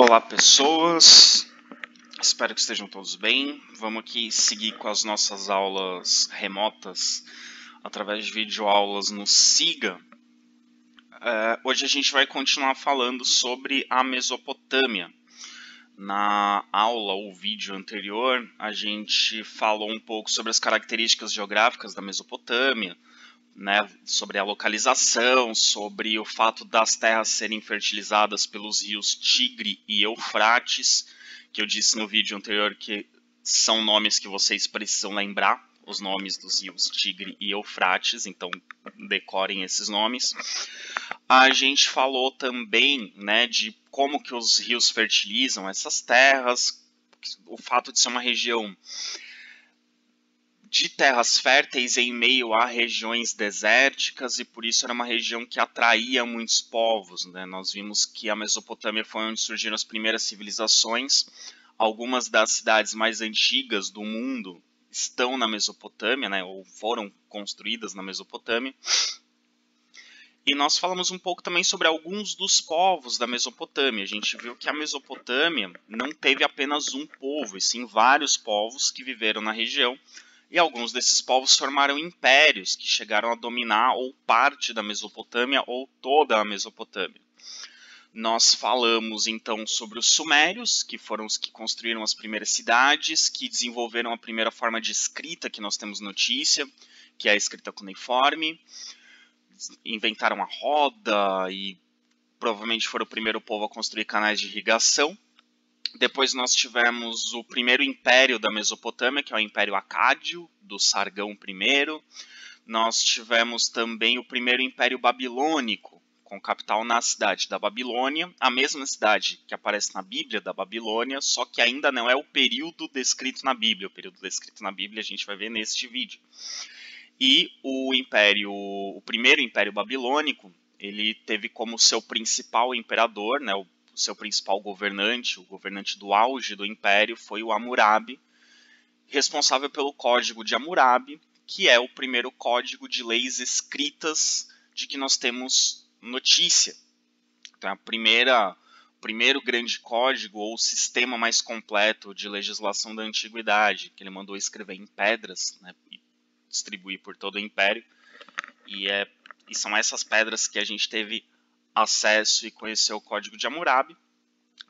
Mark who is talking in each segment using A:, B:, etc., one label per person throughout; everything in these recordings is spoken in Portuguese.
A: Olá pessoas, espero que estejam todos bem. Vamos aqui seguir com as nossas aulas remotas através de videoaulas no Siga. Hoje a gente vai continuar falando sobre a Mesopotâmia. Na aula ou vídeo anterior a gente falou um pouco sobre as características geográficas da Mesopotâmia, né, sobre a localização, sobre o fato das terras serem fertilizadas pelos rios Tigre e Eufrates, que eu disse no vídeo anterior que são nomes que vocês precisam lembrar, os nomes dos rios Tigre e Eufrates, então decorem esses nomes. A gente falou também, né, de como que os rios fertilizam essas terras, o fato de ser uma região de terras férteis em meio a regiões desérticas, e por isso era uma região que atraía muitos povos, né? Nós vimos que a Mesopotâmia foi onde surgiram as primeiras civilizações. Algumas das cidades mais antigas do mundo estão na Mesopotâmia, né? Ou foram construídas na Mesopotâmia. E nós falamos um pouco também sobre alguns dos povos da Mesopotâmia. A gente viu que a Mesopotâmia não teve apenas um povo, e sim vários povos que viveram na região. E alguns desses povos formaram impérios que chegaram a dominar ou parte da Mesopotâmia ou toda a Mesopotâmia. Nós falamos então sobre os sumérios, que foram os que construíram as primeiras cidades, que desenvolveram a primeira forma de escrita que nós temos notícia, que é a escrita cuneiforme. Inventaram a roda e provavelmente foram o primeiro povo a construir canais de irrigação. Depois nós tivemos o primeiro império da Mesopotâmia, que é o Império Acádio, do Sargão I. Nós tivemos também o primeiro Império Babilônico, com capital na cidade da Babilônia, a mesma cidade que aparece na Bíblia da Babilônia, só que ainda não é o período descrito na Bíblia. O período descrito na Bíblia a gente vai ver neste vídeo. E o primeiro Império Babilônico, ele teve como seu principal imperador, né, o seu principal governante, o governante do auge do império, foi o Hammurabi, responsável pelo Código de Hammurabi, que é o primeiro código de leis escritas de que nós temos notícia. Então, o primeiro grande código ou sistema mais completo de legislação da antiguidade, que ele mandou escrever em pedras, né, e distribuir por todo o império. E são essas pedras que a gente teve acesso e conheceu o Código de Hammurabi,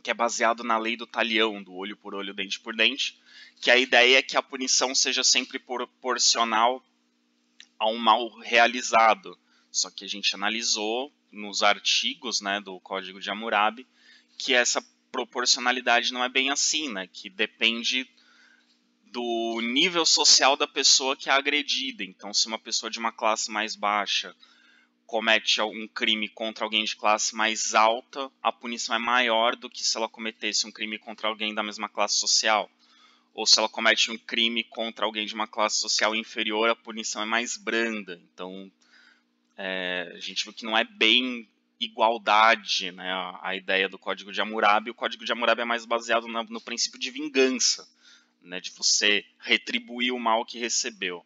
A: que é baseado na lei do talião, do olho por olho, dente por dente, que a ideia é que a punição seja sempre proporcional ao mal realizado. Só que a gente analisou nos artigos, né, do Código de Hammurabi que essa proporcionalidade não é bem assim, né, que depende do nível social da pessoa que é agredida. Então, se uma pessoa de uma classe mais baixa comete um crime contra alguém de classe mais alta, a punição é maior do que se ela cometesse um crime contra alguém da mesma classe social. Ou se ela comete um crime contra alguém de uma classe social inferior, a punição é mais branda. Então, a gente viu que não é bem igualdade, né, a ideia do Código de Hammurabi. O Código de Hammurabi é mais baseado no princípio de vingança, né, de você retribuir o mal que recebeu.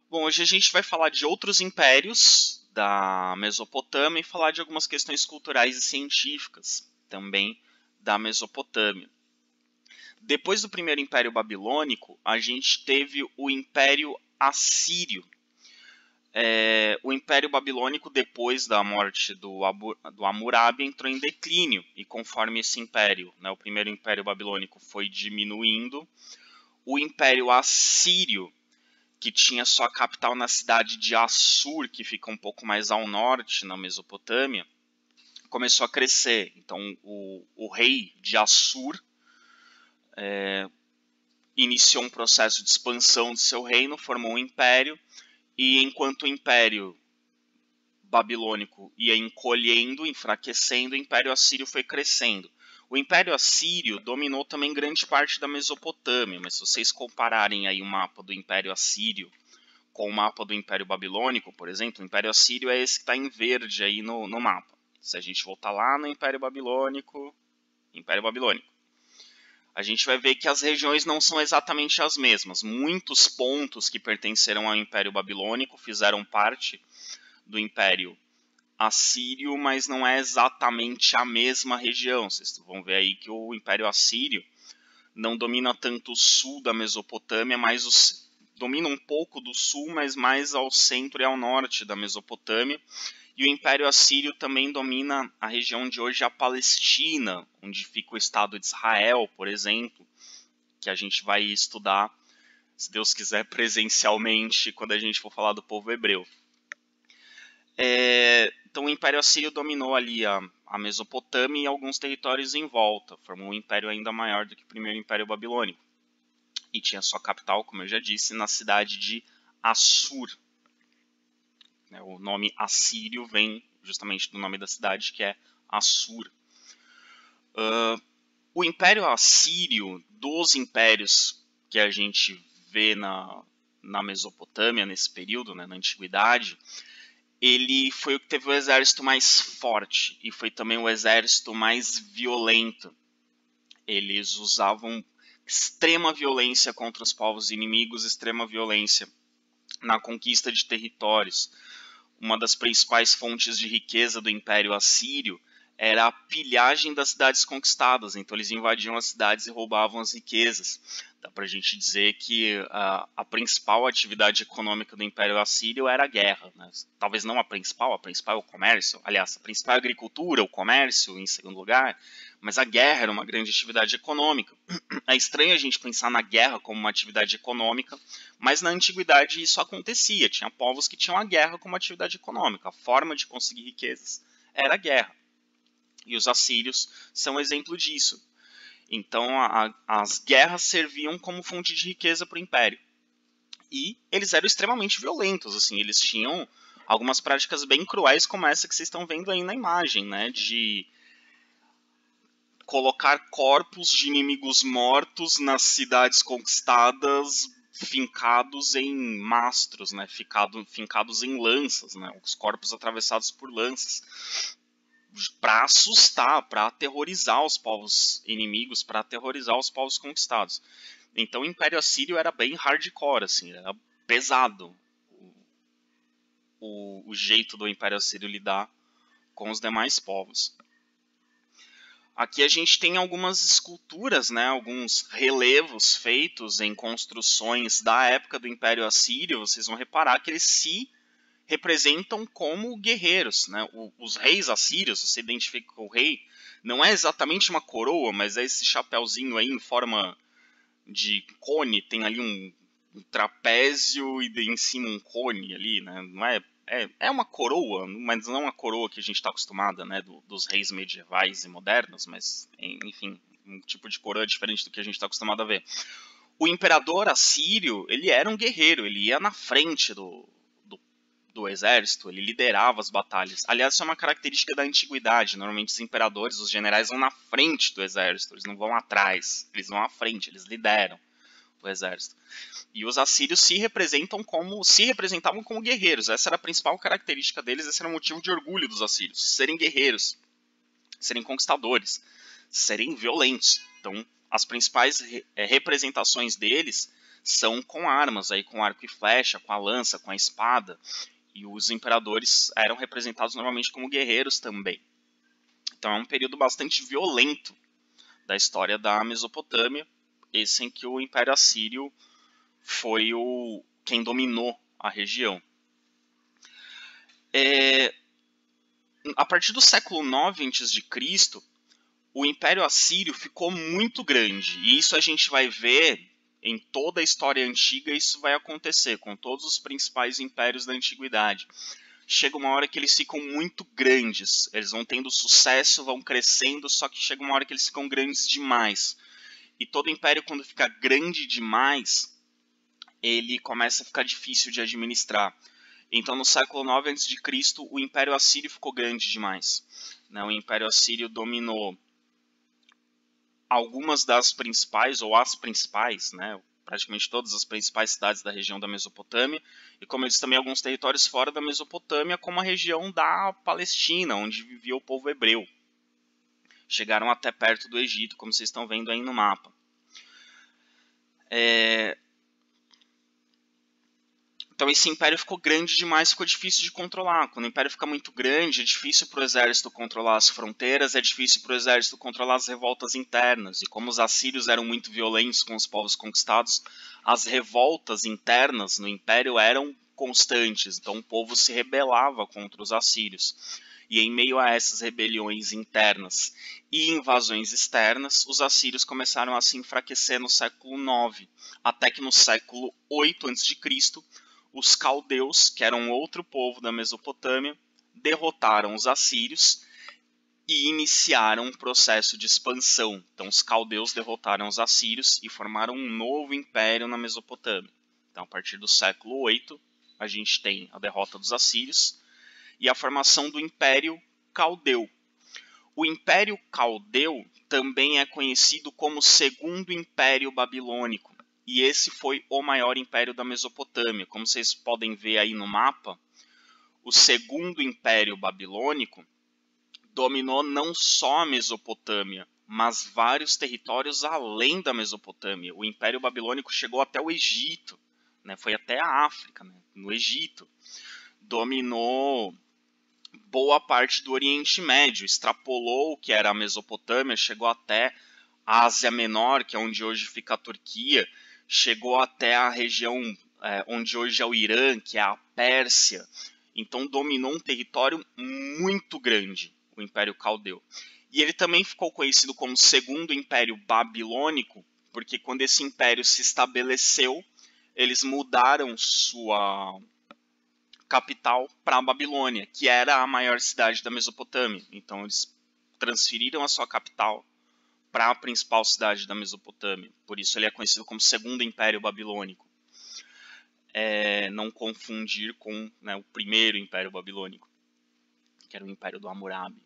A: Bom, hoje a gente vai falar de outros impérios da Mesopotâmia e falar de algumas questões culturais e científicas também da Mesopotâmia. Depois do primeiro Império Babilônico, a gente teve o Império Assírio. O Império Babilônico, depois da morte do Hammurabi, entrou em declínio, e conforme esse império, né, o primeiro Império Babilônico foi diminuindo, o Império Assírio, que tinha sua capital na cidade de Assur, que fica um pouco mais ao norte, na Mesopotâmia, começou a crescer. Então, o rei de Assur iniciou um processo de expansão de seu reino, formou um império, e enquanto o império babilônico ia encolhendo, enfraquecendo, o Império Assírio foi crescendo. O Império Assírio dominou também grande parte da Mesopotâmia, mas se vocês compararem aí o mapa do Império Assírio com o mapa do Império Babilônico, por exemplo, o Império Assírio é esse que está em verde aí no mapa. Se a gente voltar lá no Império Babilônico, a gente vai ver que as regiões não são exatamente as mesmas. Muitos pontos que pertenceram ao Império Babilônico fizeram parte do Império Assírio, mas não é exatamente a mesma região. Vocês vão ver aí que o Império Assírio não domina tanto o sul da Mesopotâmia, mas domina um pouco do sul, mas mais ao centro e ao norte da Mesopotâmia. E o Império Assírio também domina a região de hoje a Palestina, onde fica o Estado de Israel, por exemplo, que a gente vai estudar, se Deus quiser, presencialmente, quando a gente for falar do povo hebreu. Então o Império Assírio dominou ali a Mesopotâmia e alguns territórios em volta, formou um império ainda maior do que o primeiro Império Babilônico. E tinha sua capital, como eu já disse, na cidade de Assur. O nome Assírio vem justamente do nome da cidade, que é Assur. O Império Assírio, dos impérios que a gente vê na Mesopotâmia, nesse período, né, na Antiguidade, ele foi o que teve o exército mais forte e foi também o exército mais violento. Eles usavam extrema violência contra os povos inimigos, extrema violência na conquista de territórios. Uma das principais fontes de riqueza do Império Assírio era a pilhagem das cidades conquistadas. Então eles invadiam as cidades e roubavam as riquezas. Dá para a gente dizer que a principal atividade econômica do Império Assírio era a guerra. Né? Talvez não a principal é o comércio. Aliás, a principal é a agricultura, o comércio em segundo lugar. Mas a guerra era uma grande atividade econômica. É estranho a gente pensar na guerra como uma atividade econômica, mas na antiguidade isso acontecia. Tinha povos que tinham a guerra como atividade econômica. A forma de conseguir riquezas era a guerra. E os assírios são um exemplo disso. Então as guerras serviam como fonte de riqueza para o império. E eles eram extremamente violentos. Assim, eles tinham algumas práticas bem cruéis, como essa que vocês estão vendo aí na imagem, né, de colocar corpos de inimigos mortos nas cidades conquistadas, fincados em mastros, né? Fincados em lanças, né? Os corpos atravessados por lanças, para assustar, para aterrorizar os povos inimigos, para aterrorizar os povos conquistados. Então o Império Assírio era bem hardcore, assim, era pesado o jeito do Império Assírio lidar com os demais povos. Aqui a gente tem algumas esculturas, né, alguns relevos feitos em construções da época do Império Assírio. Vocês vão reparar que eles se representam como guerreiros. Né? Os reis assírios, você identifica o rei, não é exatamente uma coroa, mas é esse chapéuzinho aí em forma de cone, tem ali um trapézio e em cima um cone ali, né? Não é uma coroa, mas não é uma coroa que a gente está acostumada, né, dos reis medievais e modernos, mas, enfim, um tipo de coroa diferente do que a gente está acostumado a ver. O imperador assírio, ele era um guerreiro, ele ia na frente do exército, ele liderava as batalhas. Aliás, isso é uma característica da antiguidade. Normalmente os imperadores, os generais vão na frente do exército, eles não vão atrás, eles vão à frente, eles lideram o exército. E os assírios se representavam como guerreiros. Essa era a principal característica deles, esse era o motivo de orgulho dos assírios, serem guerreiros, serem conquistadores, serem violentos. Então, as principais representações deles são com armas, aí, com arco e flecha, com a lança, com a espada. E os imperadores eram representados normalmente como guerreiros também. Então é um período bastante violento da história da Mesopotâmia, esse em que o Império Assírio foi quem dominou a região. A partir do século IX a.C., o Império Assírio ficou muito grande. E isso a gente vai ver em toda a história antiga, isso vai acontecer com todos os principais impérios da antiguidade. Chega uma hora que eles ficam muito grandes. Eles vão tendo sucesso, vão crescendo, só que chega uma hora que eles ficam grandes demais. E todo império, quando fica grande demais, ele começa a ficar difícil de administrar. Então, no século IX a.C., o Império Assírio ficou grande demais. O Império Assírio dominou algumas das principais, ou as principais, praticamente todas as principais cidades da região da Mesopotâmia, e como eu disse, também alguns territórios fora da Mesopotâmia, como a região da Palestina, onde vivia o povo hebreu. Chegaram até perto do Egito, como vocês estão vendo aí no mapa. Então esse império ficou grande demais, ficou difícil de controlar. Quando o império fica muito grande, é difícil para o exército controlar as fronteiras, é difícil para o exército controlar as revoltas internas. E como os assírios eram muito violentos com os povos conquistados, as revoltas internas no império eram constantes. Então o povo se rebelava contra os assírios. E em meio a essas rebeliões internas e invasões externas, os assírios começaram a se enfraquecer no século IX, até que no século VIII a.C., os caldeus, que eram outro povo da Mesopotâmia, derrotaram os assírios e iniciaram um processo de expansão. Então os caldeus derrotaram os assírios e formaram um novo império na Mesopotâmia. Então a partir do século VIII, a gente tem a derrota dos assírios e a formação do Império Caldeu. O Império Caldeu também é conhecido como Segundo Império Babilônico. E esse foi o maior império da Mesopotâmia. Como vocês podem ver aí no mapa, o Segundo Império Babilônico dominou não só a Mesopotâmia, mas vários territórios além da Mesopotâmia. O Império Babilônico chegou até o Egito, né? Foi até a África, né? No Egito. Dominou boa parte do Oriente Médio, extrapolou o que era a Mesopotâmia, chegou até a Ásia Menor, que é onde hoje fica a Turquia, chegou até a região onde hoje é o Irã, que é a Pérsia. Então dominou um território muito grande, o Império Caldeu. E ele também ficou conhecido como Segundo Império Babilônico, porque quando esse império se estabeleceu, eles mudaram sua capital para a Babilônia, que era a maior cidade da Mesopotâmia. Então eles transferiram a sua capital para a principal cidade da Mesopotâmia. Por isso ele é conhecido como Segundo Império Babilônico. Não confundir com, né, o Primeiro Império Babilônico, que era o Império do Hammurabi.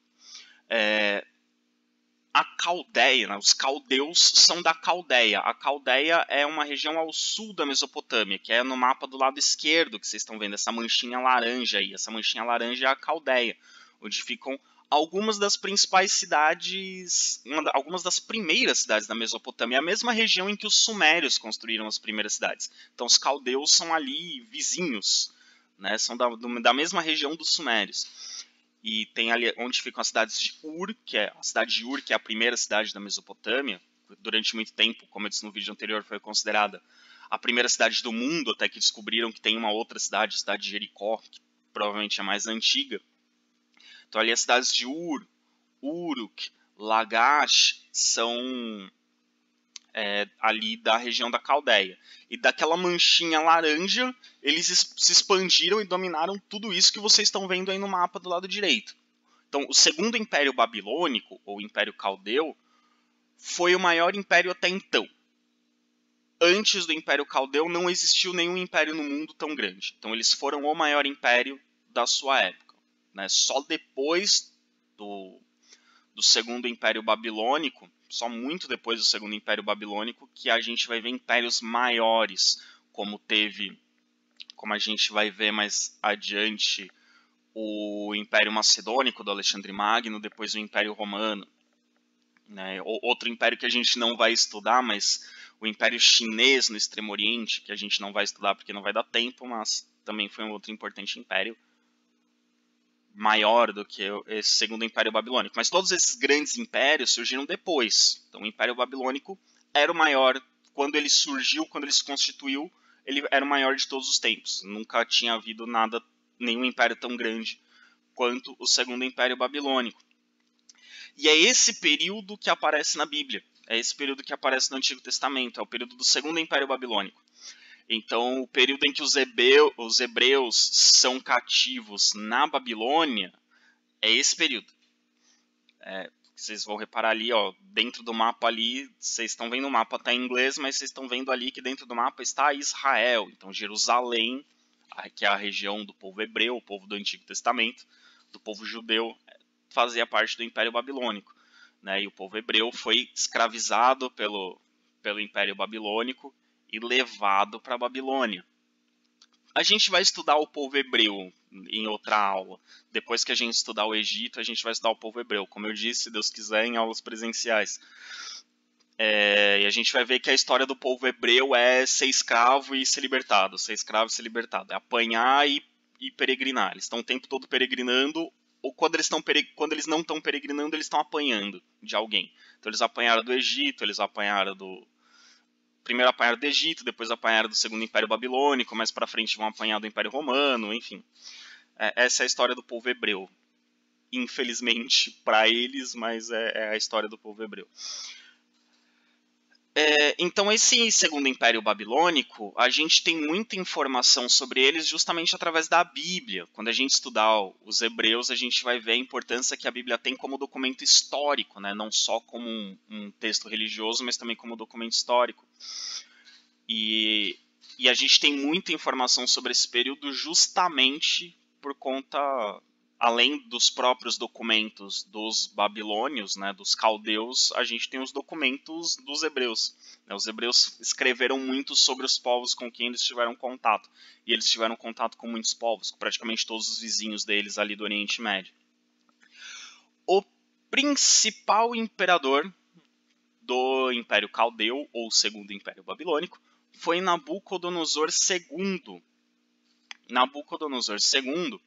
A: A Caldeia, né, os caldeus são da Caldeia. A Caldeia é uma região ao sul da Mesopotâmia, que é no mapa do lado esquerdo, que vocês estão vendo, essa manchinha laranja aí. Essa manchinha laranja é a Caldeia, onde ficam algumas das principais cidades, algumas das primeiras cidades da Mesopotâmia, é a mesma região em que os sumérios construíram as primeiras cidades. Então os caldeus são ali vizinhos, né, são da mesma região dos sumérios. E tem ali onde ficam as cidades de Ur, que é a cidade de Ur, que é a primeira cidade da Mesopotâmia. Durante muito tempo, como eu disse no vídeo anterior, foi considerada a primeira cidade do mundo, até que descobriram que tem uma outra cidade, a cidade de Jericó, que provavelmente é mais antiga. Então ali as cidades de Ur, Uruk, Lagash são ali da região da Caldeia. E daquela manchinha laranja, eles se expandiram e dominaram tudo isso que vocês estão vendo aí no mapa do lado direito. Então, o Segundo Império Babilônico, ou Império Caldeu, foi o maior império até então. Antes do Império Caldeu, não existiu nenhum império no mundo tão grande. Então, eles foram o maior império da sua época, né? Só depois do Segundo Império Babilônico, só muito depois do Segundo Império Babilônico, que a gente vai ver impérios maiores, como a gente vai ver mais adiante, o Império Macedônico do Alexandre Magno, depois o Império Romano. Né? Outro império que a gente não vai estudar, mas o Império Chinês no Extremo Oriente, que a gente não vai estudar porque não vai dar tempo, mas também foi um outro importante império, maior do que esse Segundo Império Babilônico. Mas todos esses grandes impérios surgiram depois. Então o Império Babilônico era o maior, quando ele surgiu, quando ele se constituiu, ele era o maior de todos os tempos. Nunca tinha havido nenhum império tão grande quanto o Segundo Império Babilônico. E é esse período que aparece na Bíblia. É esse período que aparece no Antigo Testamento. É o período do Segundo Império Babilônico. Então, o período em que os hebreus são cativos na Babilônia é esse período. Vocês vão reparar ali, ó, dentro do mapa ali, vocês estão vendo o mapa está em inglês, mas vocês estão vendo ali que dentro do mapa está Israel. Então, Jerusalém, que é a região do povo hebreu, o povo do Antigo Testamento, do povo judeu, fazia parte do Império Babilônico. Né? E o povo hebreu foi escravizado pelo Império Babilônico e levado para a Babilônia. A gente vai estudar o povo hebreu em outra aula. Depois que a gente estudar o Egito, a gente vai estudar o povo hebreu. Como eu disse, se Deus quiser, em aulas presenciais. E a gente vai ver que a história do povo hebreu é ser escravo e ser libertado, ser escravo e ser libertado, é apanhar e peregrinar. Eles estão o tempo todo peregrinando, ou quando eles não estão peregrinando, eles estão apanhando de alguém. Então eles apanharam do Egito, eles apanharam do... Primeiro apanharam do Egito, depois apanharam do Segundo Império Babilônico, mais pra frente vão apanhar do Império Romano, enfim. Essa é a história do povo hebreu. Infelizmente para eles, mas é a história do povo hebreu. Então esse Segundo Império Babilônico, a gente tem muita informação sobre eles justamente através da Bíblia. Quando a gente estudar os hebreus, a gente vai ver a importância que a Bíblia tem como documento histórico, né? Não só como um texto religioso, mas também como documento histórico. E a gente tem muita informação sobre esse período justamente por conta, além dos próprios documentos dos babilônios, né, dos caldeus, a gente tem os documentos dos hebreus. Os hebreus escreveram muito sobre os povos com quem eles tiveram contato. E eles tiveram contato com muitos povos, com praticamente todos os vizinhos deles ali do Oriente Médio. O principal imperador do Império Caldeu, ou Segundo Império Babilônico, foi Nabucodonosor II. Nabucodonosor II,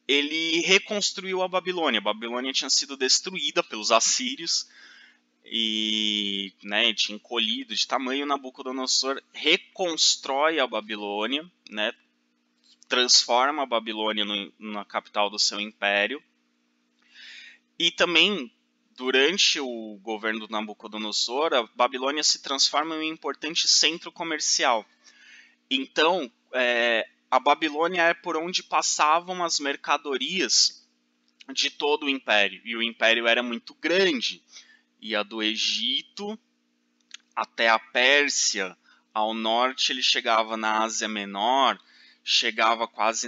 A: ele reconstruiu a Babilônia. A Babilônia tinha sido destruída pelos assírios e, né, tinha encolhido de tamanho. Nabucodonosor reconstrói a Babilônia, né, transforma a Babilônia na capital do seu império. E também, durante o governo do Nabucodonosor, a Babilônia se transforma em um importante centro comercial. Então, a Babilônia é por onde passavam as mercadorias de todo o império. E o império era muito grande. Ia do Egito até a Pérsia. Ao norte ele chegava na Ásia Menor, chegava quase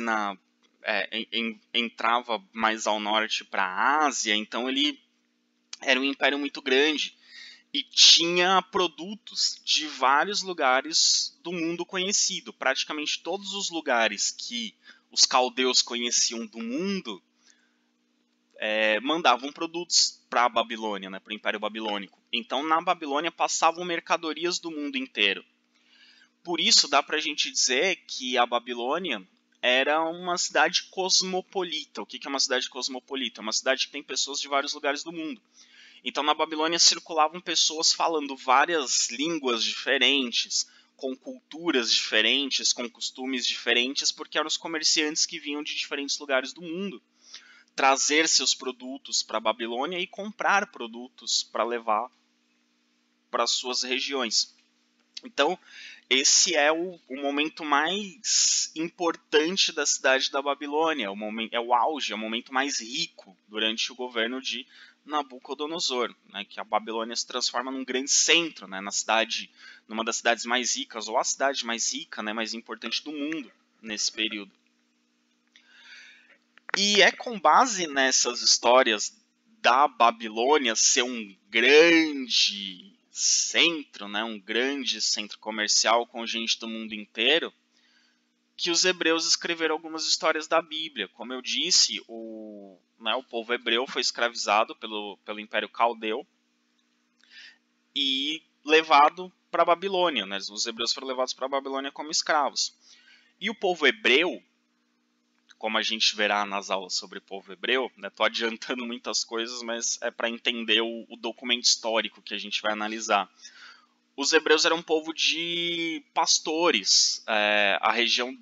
A: entrava mais ao norte para a Ásia. Então ele era um império muito grande. E tinha produtos de vários lugares do mundo conhecido. Praticamente todos os lugares que os caldeus conheciam do mundo mandavam produtos para a Babilônia, né, para o Império Babilônico. Então, na Babilônia passavam mercadorias do mundo inteiro. Por isso, dá para a gente dizer que a Babilônia era uma cidade cosmopolita. O que é uma cidade cosmopolita? É uma cidade que tem pessoas de vários lugares do mundo. Então, na Babilônia circulavam pessoas falando várias línguas diferentes, com culturas diferentes, com costumes diferentes, porque eram os comerciantes que vinham de diferentes lugares do mundo trazer seus produtos para a Babilônia e comprar produtos para levar para suas regiões. Então, esse é o momento mais importante da cidade da Babilônia, é o auge, é o momento mais rico durante o governo de Nabucodonosor, né, que a Babilônia se transforma num grande centro, né, numa das cidades mais ricas, ou a cidade mais rica, né, mais importante do mundo nesse período. E é com base nessas histórias da Babilônia ser um grande centro, né, um grande centro comercial com gente do mundo inteiro, que os hebreus escreveram algumas histórias da Bíblia. Como eu disse, o povo hebreu foi escravizado pelo Império Caldeu e levado para a Babilônia. Né? Os hebreus foram levados para a Babilônia como escravos. E o povo hebreu, como a gente verá nas aulas sobre o povo hebreu, estou adiantando muitas coisas, mas é para entender o documento histórico que a gente vai analisar. Os hebreus eram um povo de pastores. A região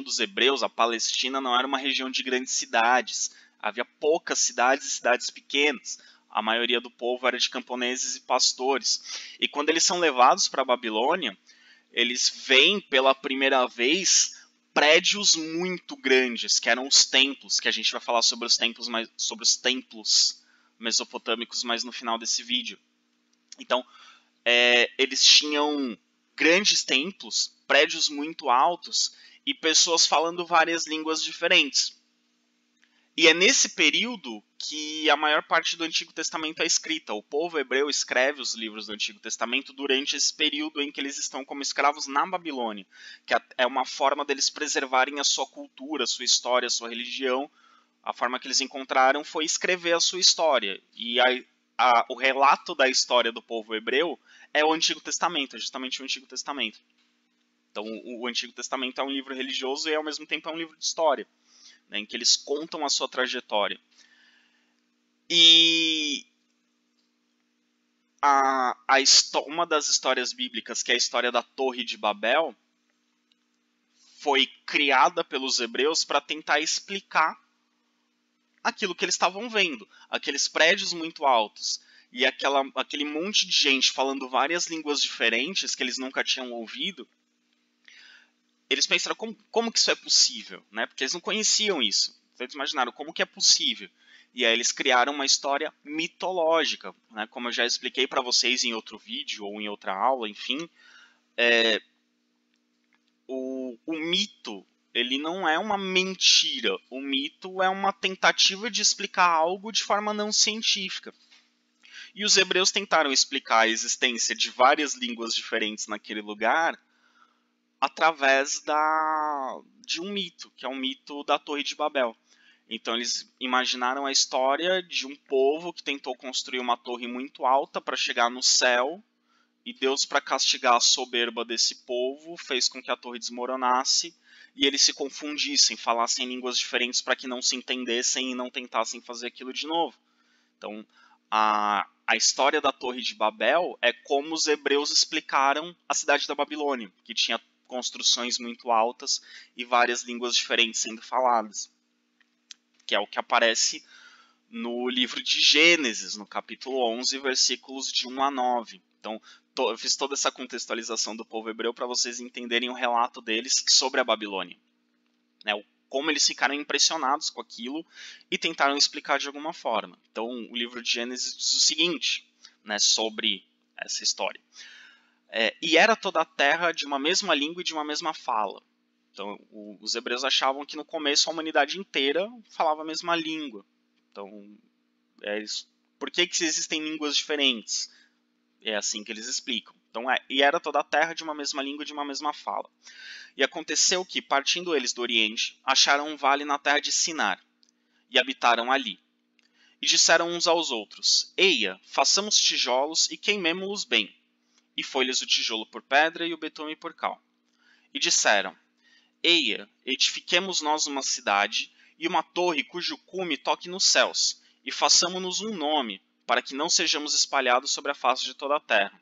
A: dos hebreus, a Palestina, não era uma região de grandes cidades. Havia poucas cidades e cidades pequenas. A maioria do povo era de camponeses e pastores. E quando eles são levados para a Babilônia, eles veem pela primeira vez prédios muito grandes, que eram os templos, que a gente vai falar sobre os templos mesopotâmicos mais no final desse vídeo. Então, eles tinham grandes templos, prédios muito altos e pessoas falando várias línguas diferentes. E é nesse período que a maior parte do Antigo Testamento é escrita. O povo hebreu escreve os livros do Antigo Testamento durante esse período em que eles estão como escravos na Babilônia, que é uma forma deles preservarem a sua cultura, a sua história, a sua religião. A forma que eles encontraram foi escrever a sua história. E o relato da história do povo hebreu é o Antigo Testamento, é justamente o Antigo Testamento. Então, o Antigo Testamento é um livro religioso e, ao mesmo tempo, é um livro de história, né, em que eles contam a sua trajetória. E uma das histórias bíblicas, que é a história da Torre de Babel, foi criada pelos hebreus para tentar explicar aquilo que eles estavam vendo. Aqueles prédios muito altos e aquele monte de gente falando várias línguas diferentes que eles nunca tinham ouvido. Eles pensaram, como que isso é possível? Né? Porque eles não conheciam isso. Então eles imaginaram, como que é possível? E aí eles criaram uma história mitológica. Né? Como eu já expliquei para vocês em outro vídeo ou em outra aula, enfim. O mito, ele não é uma mentira. O mito é uma tentativa de explicar algo de forma não científica. E os hebreus tentaram explicar a existência de várias línguas diferentes naquele lugar através de um mito, que é o mito da Torre de Babel. Então eles imaginaram a história de um povo que tentou construir uma torre muito alta para chegar no céu, e Deus, para castigar a soberba desse povo, fez com que a torre desmoronasse e eles se confundissem, falassem línguas diferentes para que não se entendessem e não tentassem fazer aquilo de novo. Então, a história da Torre de Babel é como os hebreus explicaram a cidade da Babilônia, que tinha construções muito altas e várias línguas diferentes sendo faladas, que é o que aparece no livro de Gênesis, no capítulo 11, versículos de 1 a 9. Então, eu fiz toda essa contextualização do povo hebreu para vocês entenderem o relato deles sobre a Babilônia. Né, como eles ficaram impressionados com aquilo e tentaram explicar de alguma forma. Então, o livro de Gênesis diz o seguinte, né, sobre essa história. E era toda a terra de uma mesma língua e de uma mesma fala. Então, os hebreus achavam que no começo a humanidade inteira falava a mesma língua. Então, por que existem línguas diferentes? É assim que eles explicam. Então, e era toda a terra de uma mesma língua e de uma mesma fala. E aconteceu que, partindo eles do Oriente, acharam um vale na terra de Sinar, e habitaram ali. E disseram uns aos outros, Eia, façamos tijolos e queimemo-los bem. E foi-lhes o tijolo por pedra e o betume por cal. E disseram, Eia, edifiquemos nós uma cidade e uma torre cujo cume toque nos céus, e façamo-nos um nome, para que não sejamos espalhados sobre a face de toda a terra.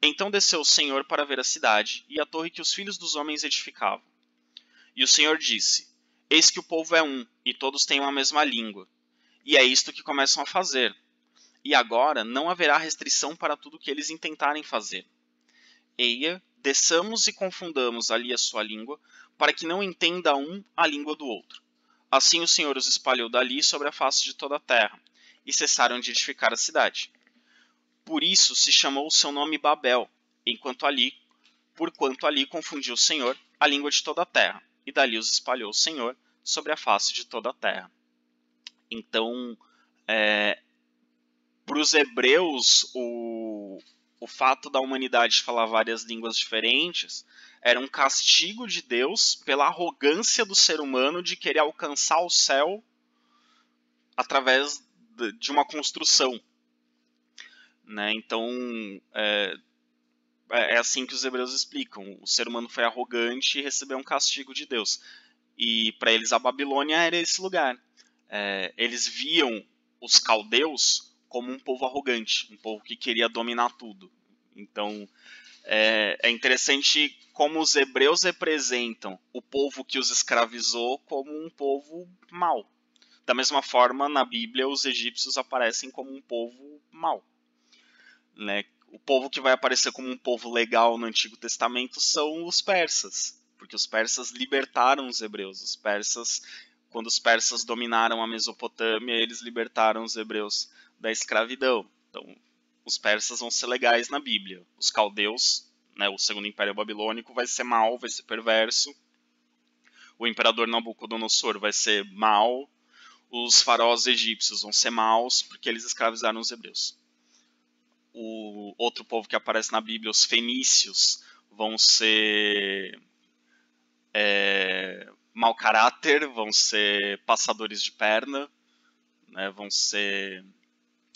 A: Então desceu o Senhor para ver a cidade e a torre que os filhos dos homens edificavam. E o Senhor disse, Eis que o povo é um, e todos têm uma mesma língua. E é isto que começam a fazer. E agora não haverá restrição para tudo que eles intentarem fazer. Eia, desçamos e confundamos ali a sua língua, para que não entenda um a língua do outro. Assim o Senhor os espalhou dali sobre a face de toda a terra, e cessaram de edificar a cidade. Por isso se chamou o seu nome Babel, porquanto ali confundiu o Senhor a língua de toda a terra, e dali os espalhou o Senhor sobre a face de toda a terra. Então, para os hebreus, o fato da humanidade falar várias línguas diferentes era um castigo de Deus pela arrogância do ser humano de querer alcançar o céu através de uma construção. Né? Então, é assim que os hebreus explicam. O ser humano foi arrogante e recebeu um castigo de Deus. E para eles a Babilônia era esse lugar. Eles viam os caldeus como um povo arrogante, um povo que queria dominar tudo. Então, é interessante como os hebreus representam o povo que os escravizou como um povo mau. Da mesma forma, na Bíblia, os egípcios aparecem como um povo mau. Né? O povo que vai aparecer como um povo legal no Antigo Testamento são os persas, porque os persas libertaram os hebreus. Quando os persas dominaram a Mesopotâmia, eles libertaram os hebreus da escravidão. Então, os persas vão ser legais na Bíblia. Os caldeus, né, o segundo império babilônico, vai ser mau, vai ser perverso. O imperador Nabucodonosor vai ser mau. Os faraós egípcios vão ser maus porque eles escravizaram os hebreus. O outro povo que aparece na Bíblia, os fenícios, vão ser mau caráter, vão ser passadores de perna, né, vão ser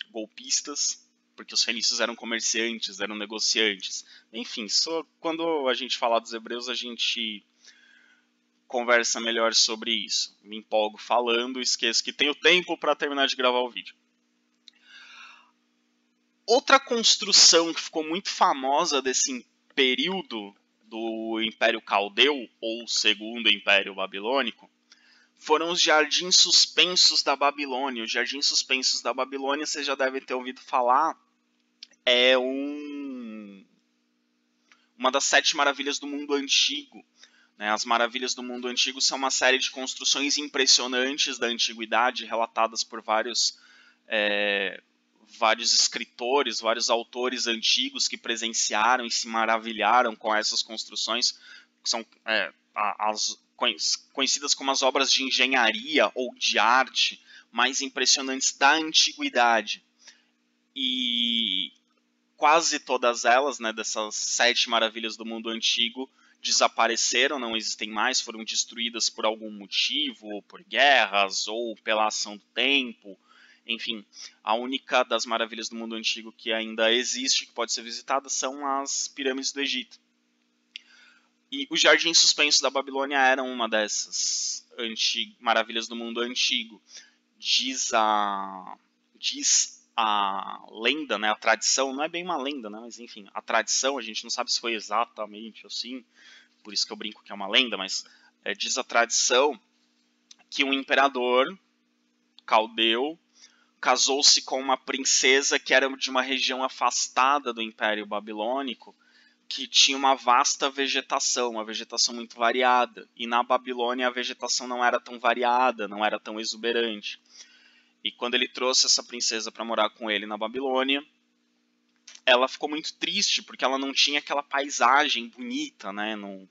A: golpistas, porque os fenícios eram comerciantes, eram negociantes. Enfim, só quando a gente falar dos hebreus, a gente conversa melhor sobre isso. Me empolgo falando, esqueço que tenho tempo para terminar de gravar o vídeo. Outra construção que ficou muito famosa desse período do Império Caldeu, ou Segundo Império Babilônico, foram os Jardins Suspensos da Babilônia. Os Jardins Suspensos da Babilônia, vocês já devem ter ouvido falar, é uma das 7 maravilhas do mundo antigo. As maravilhas do mundo antigo são uma série de construções impressionantes da antiguidade, relatadas por vários escritores, vários autores antigos que presenciaram e se maravilharam com essas construções, que são conhecidas como as obras de engenharia ou de arte mais impressionantes da antiguidade. E quase todas elas, dessas 7 maravilhas do mundo antigo, desapareceram, não existem mais, foram destruídas por algum motivo, ou por guerras, ou pela ação do tempo. Enfim, a única das maravilhas do mundo antigo que ainda existe, que pode ser visitada, são as pirâmides do Egito. E os Jardins Suspensos da Babilônia eram uma dessas maravilhas do mundo antigo. Diz a lenda, a tradição, não é bem uma lenda, mas enfim, a tradição, a gente não sabe se foi exatamente assim, por isso que eu brinco que é uma lenda, mas diz a tradição que um imperador caldeu casou-se com uma princesa que era de uma região afastada do Império Babilônico, que tinha uma vasta vegetação, uma vegetação muito variada, e na Babilônia a vegetação não era tão variada, não era tão exuberante. E quando ele trouxe essa princesa para morar com ele na Babilônia, ela ficou muito triste, porque ela não tinha aquela paisagem bonita, não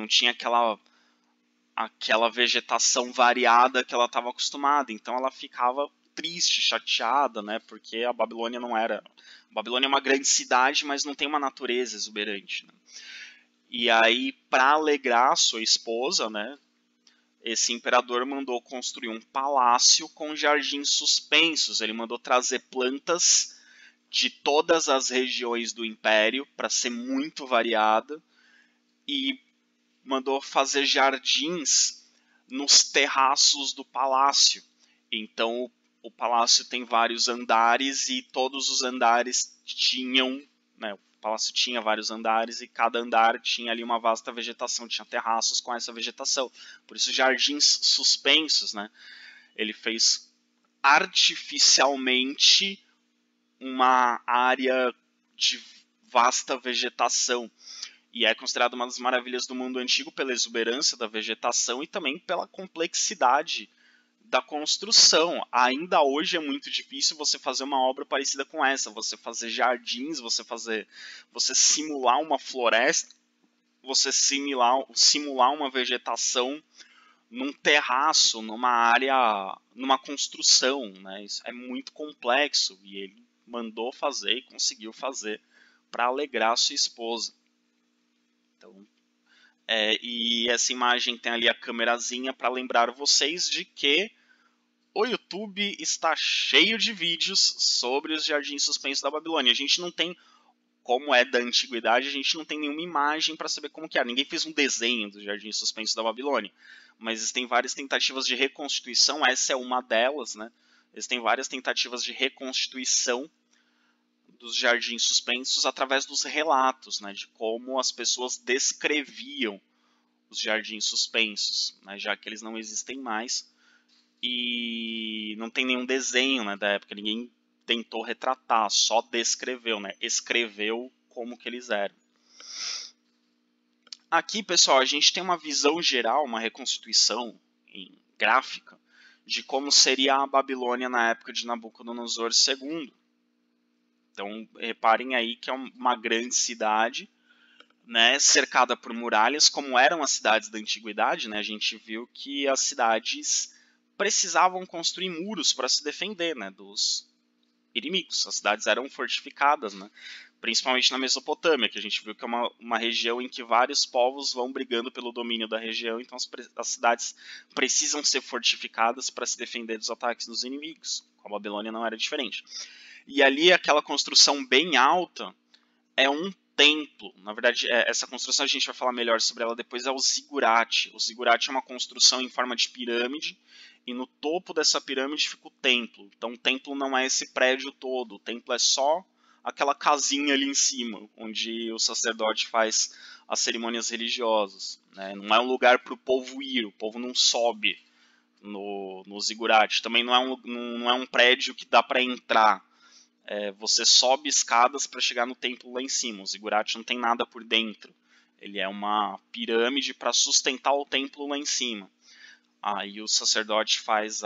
A: tinha aquela vegetação variada que ela estava acostumada. Então ela ficava triste, chateada, porque a Babilônia não era... A Babilônia é uma grande cidade, mas não tem uma natureza exuberante. E aí, para alegrar sua esposa, esse imperador mandou construir um palácio com jardins suspensos. Ele mandou trazer plantas de todas as regiões do império para ser muito variada e mandou fazer jardins nos terraços do palácio. Então o palácio tem vários andares e todos os andares tinham, o palácio tinha vários andares e cada andar tinha ali uma vasta vegetação, tinha terraços com essa vegetação. Por isso jardins suspensos, Ele fez artificialmente uma área de vasta vegetação. E é considerado uma das maravilhas do mundo antigo pela exuberância da vegetação e também pela complexidade da construção. Ainda hoje é muito difícil você fazer uma obra parecida com essa, você fazer jardins, você simular uma floresta, você simular uma vegetação num terraço, numa área, numa construção, Isso é muito complexo e ele mandou fazer e conseguiu fazer para alegrar sua esposa. Então, e essa imagem tem ali a câmerazinha para lembrar vocês de que o YouTube está cheio de vídeos sobre os jardins suspensos da Babilônia. A gente não tem, como é da antiguidade, a gente não tem nenhuma imagem para saber como que era. Ninguém fez um desenho dos jardins suspensos da Babilônia. Mas existem várias tentativas de reconstituição, essa é uma delas, Existem várias tentativas de reconstituição dos jardins suspensos através dos relatos, de como as pessoas descreviam os jardins suspensos, já que eles não existem mais e não tem nenhum desenho da época, ninguém tentou retratar, só descreveu, escreveu como que eles eram. Aqui, pessoal, a gente tem uma visão geral, uma reconstituição em gráfica de como seria a Babilônia na época de Nabucodonosor II. Então, reparem aí que é uma grande cidade, cercada por muralhas, como eram as cidades da antiguidade. A gente viu que as cidades precisavam construir muros para se defender dos inimigos. As cidades eram fortificadas, principalmente na Mesopotâmia, que a gente viu que é uma região em que vários povos vão brigando pelo domínio da região, então as cidades precisam ser fortificadas para se defender dos ataques dos inimigos, a Babilônia não era diferente. E ali aquela construção bem alta é um templo. Na verdade, essa construção a gente vai falar melhor sobre ela depois, é o zigurate. O zigurate é uma construção em forma de pirâmide, e no topo dessa pirâmide fica o templo. Então o templo não é esse prédio todo, o templo é só aquela casinha ali em cima, onde o sacerdote faz as cerimônias religiosas, né? Não é um lugar para o povo ir, o povo não sobe no zigurate. Também não é um prédio que dá para entrar. Você sobe escadas para chegar no templo lá em cima. O zigurate não tem nada por dentro. Ele é uma pirâmide para sustentar o templo lá em cima. Aí o sacerdote faz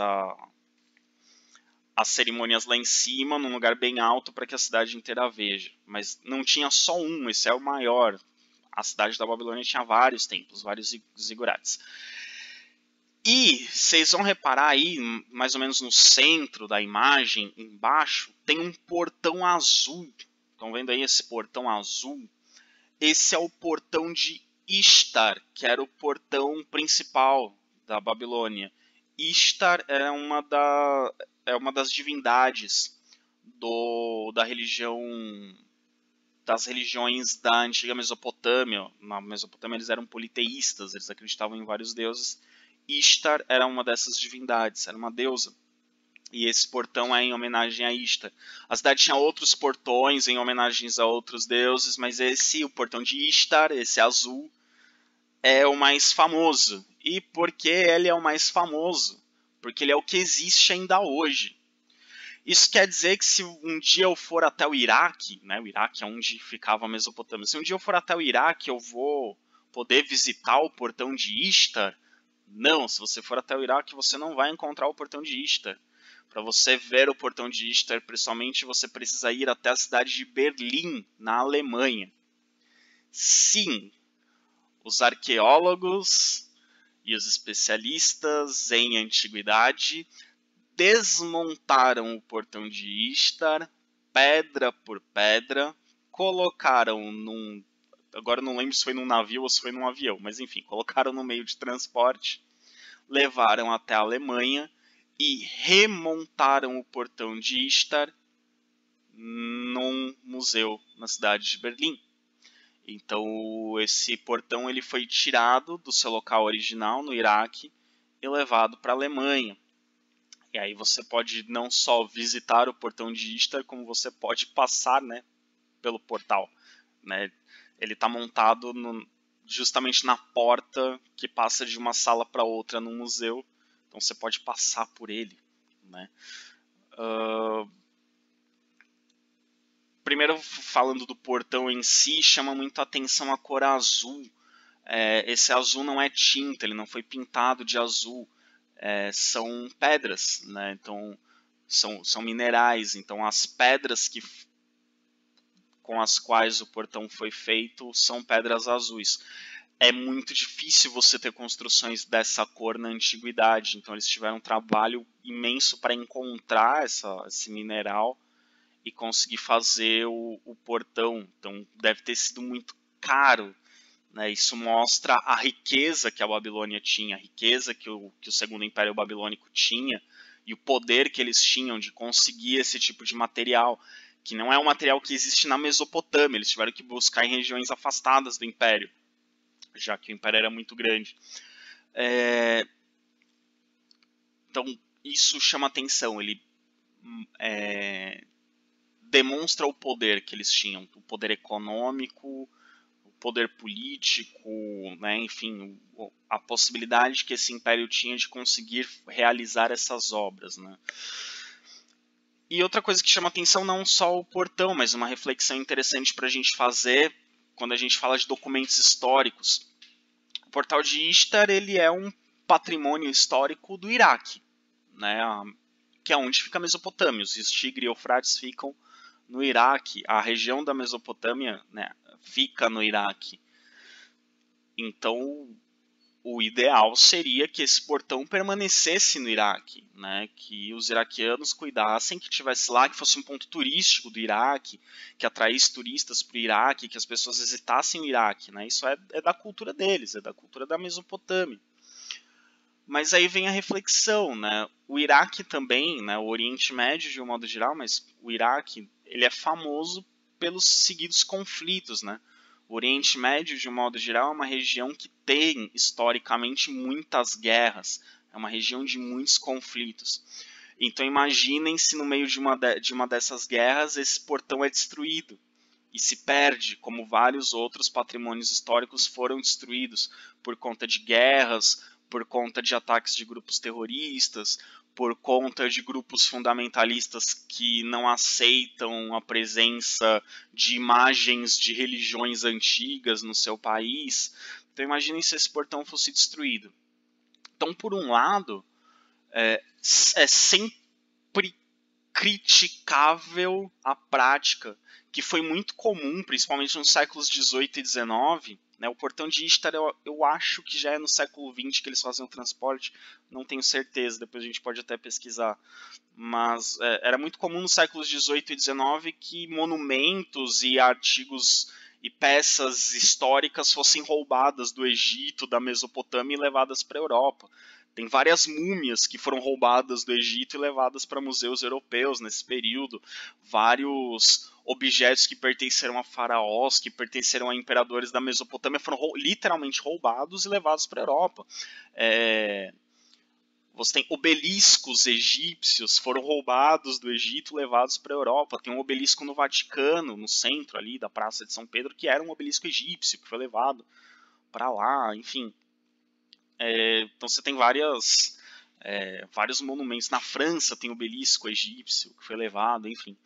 A: as cerimônias lá em cima, num lugar bem alto, para que a cidade inteira veja. Mas não tinha só um, esse é o maior. A cidade da Babilônia tinha vários templos, vários zigurates. E vocês vão reparar aí, mais ou menos no centro da imagem, embaixo, tem um portão azul. Estão vendo aí esse portão azul? Esse é o portão de Ishtar, que era o portão principal da Babilônia. Ishtar é uma das divindades das religiões da antiga Mesopotâmia. Na Mesopotâmia eles eram politeístas, eles acreditavam em vários deuses. Ishtar era uma dessas divindades, era uma deusa. E esse portão é em homenagem a Ishtar. A cidade tinha outros portões em homenagens a outros deuses, mas o portão de Ishtar, esse azul, é o mais famoso. E por que ele é o mais famoso? Porque ele é o que existe ainda hoje. Isso quer dizer que se um dia eu for até o Iraque, né, o Iraque é onde ficava a Mesopotâmia, se um dia eu for até o Iraque, eu vou poder visitar o portão de Ishtar? Não, se você for até o Iraque, você não vai encontrar o portão de Ishtar. Para você ver o portão de Ishtar, principalmente, você precisa ir até a cidade de Berlim, na Alemanha. Sim, os arqueólogos e os especialistas em antiguidade desmontaram o portão de Ishtar, pedra por pedra, colocaram num... Agora não lembro se foi num navio ou se foi num avião, mas enfim, colocaram no meio de transporte, levaram até a Alemanha e remontaram o portão de Ishtar num museu na cidade de Berlim. Então esse portão ele foi tirado do seu local original no Iraque e levado para a Alemanha. E aí você pode não só visitar o portão de Ishtar, como você pode passar, né, pelo portal. Né? Ele está montado justamente na porta que passa de uma sala para outra no museu. Então você pode passar por ele. Né? Primeiro, falando do portão em si, chama muito a atenção a cor azul. Esse azul não é tinta, ele não foi pintado de azul. São pedras, né? Então são minerais. Então as pedras com as quais o portão foi feito são pedras azuis. É muito difícil você ter construções dessa cor na antiguidade. Então eles tiveram um trabalho imenso para encontrar esse mineral e conseguir fazer o portão. Então deve ter sido muito caro. Né? Isso mostra a riqueza que a Babilônia tinha, a riqueza que o Segundo Império Babilônico tinha e o poder que eles tinham de conseguir esse tipo de material, que não é um material que existe na Mesopotâmia, eles tiveram que buscar em regiões afastadas do Império, já que o Império era muito grande. Então isso chama atenção, ele demonstra o poder que eles tinham, o poder econômico, poder político, né, enfim, a possibilidade que esse império tinha de conseguir realizar essas obras. Né. E outra coisa que chama atenção não só o portão, mas uma reflexão interessante para a gente fazer quando a gente fala de documentos históricos. O portal de Ishtar ele é um patrimônio histórico do Iraque, né, que é onde fica a Mesopotâmia. Os rios Tigre e Eufrates ficam no Iraque, a região da Mesopotâmia, né, fica no Iraque. Então, o ideal seria que esse portão permanecesse no Iraque, né? Que os iraquianos cuidassem, que estivesse lá, que fosse um ponto turístico do Iraque, que atraísse turistas para o Iraque, que as pessoas visitassem o Iraque. Né? Isso é da cultura deles, é da cultura da Mesopotâmia. Mas aí vem a reflexão, né? O Iraque também, né? O Oriente Médio de um modo geral, mas o Iraque, ele é famoso pelos seguidos conflitos, né? O Oriente Médio, de um modo geral, é uma região que tem, historicamente, muitas guerras. É uma região de muitos conflitos. Então imaginem se no meio de uma dessas guerras esse portão é destruído e se perde, como vários outros patrimônios históricos foram destruídos por conta de guerras, por conta de ataques de grupos terroristas, por conta de grupos fundamentalistas que não aceitam a presença de imagens de religiões antigas no seu país. Então imaginem se esse portão fosse destruído. Então, por um lado, é sempre criticável a prática, que foi muito comum, principalmente nos séculos XVIII e XIX. Né, o portão de Ishtar, eu acho que já é no século XX que eles fazem o transporte, não tenho certeza, depois a gente pode até pesquisar. Mas era muito comum nos séculos XVIII e XIX que monumentos e artigos e peças históricas fossem roubadas do Egito, da Mesopotâmia e levadas para a Europa. Tem várias múmias que foram roubadas do Egito e levadas para museus europeus nesse período. Vários objetos que pertenceram a faraós, que pertenceram a imperadores da Mesopotâmia foram literalmente roubados e levados para a Europa. Você tem obeliscos egípcios, foram roubados do Egito e levados para a Europa. Tem um obelisco no Vaticano, no centro ali da Praça de São Pedro, que era um obelisco egípcio, que foi levado para lá, enfim. Então você tem vários monumentos. Na França tem o obelisco egípcio que foi levado, enfim.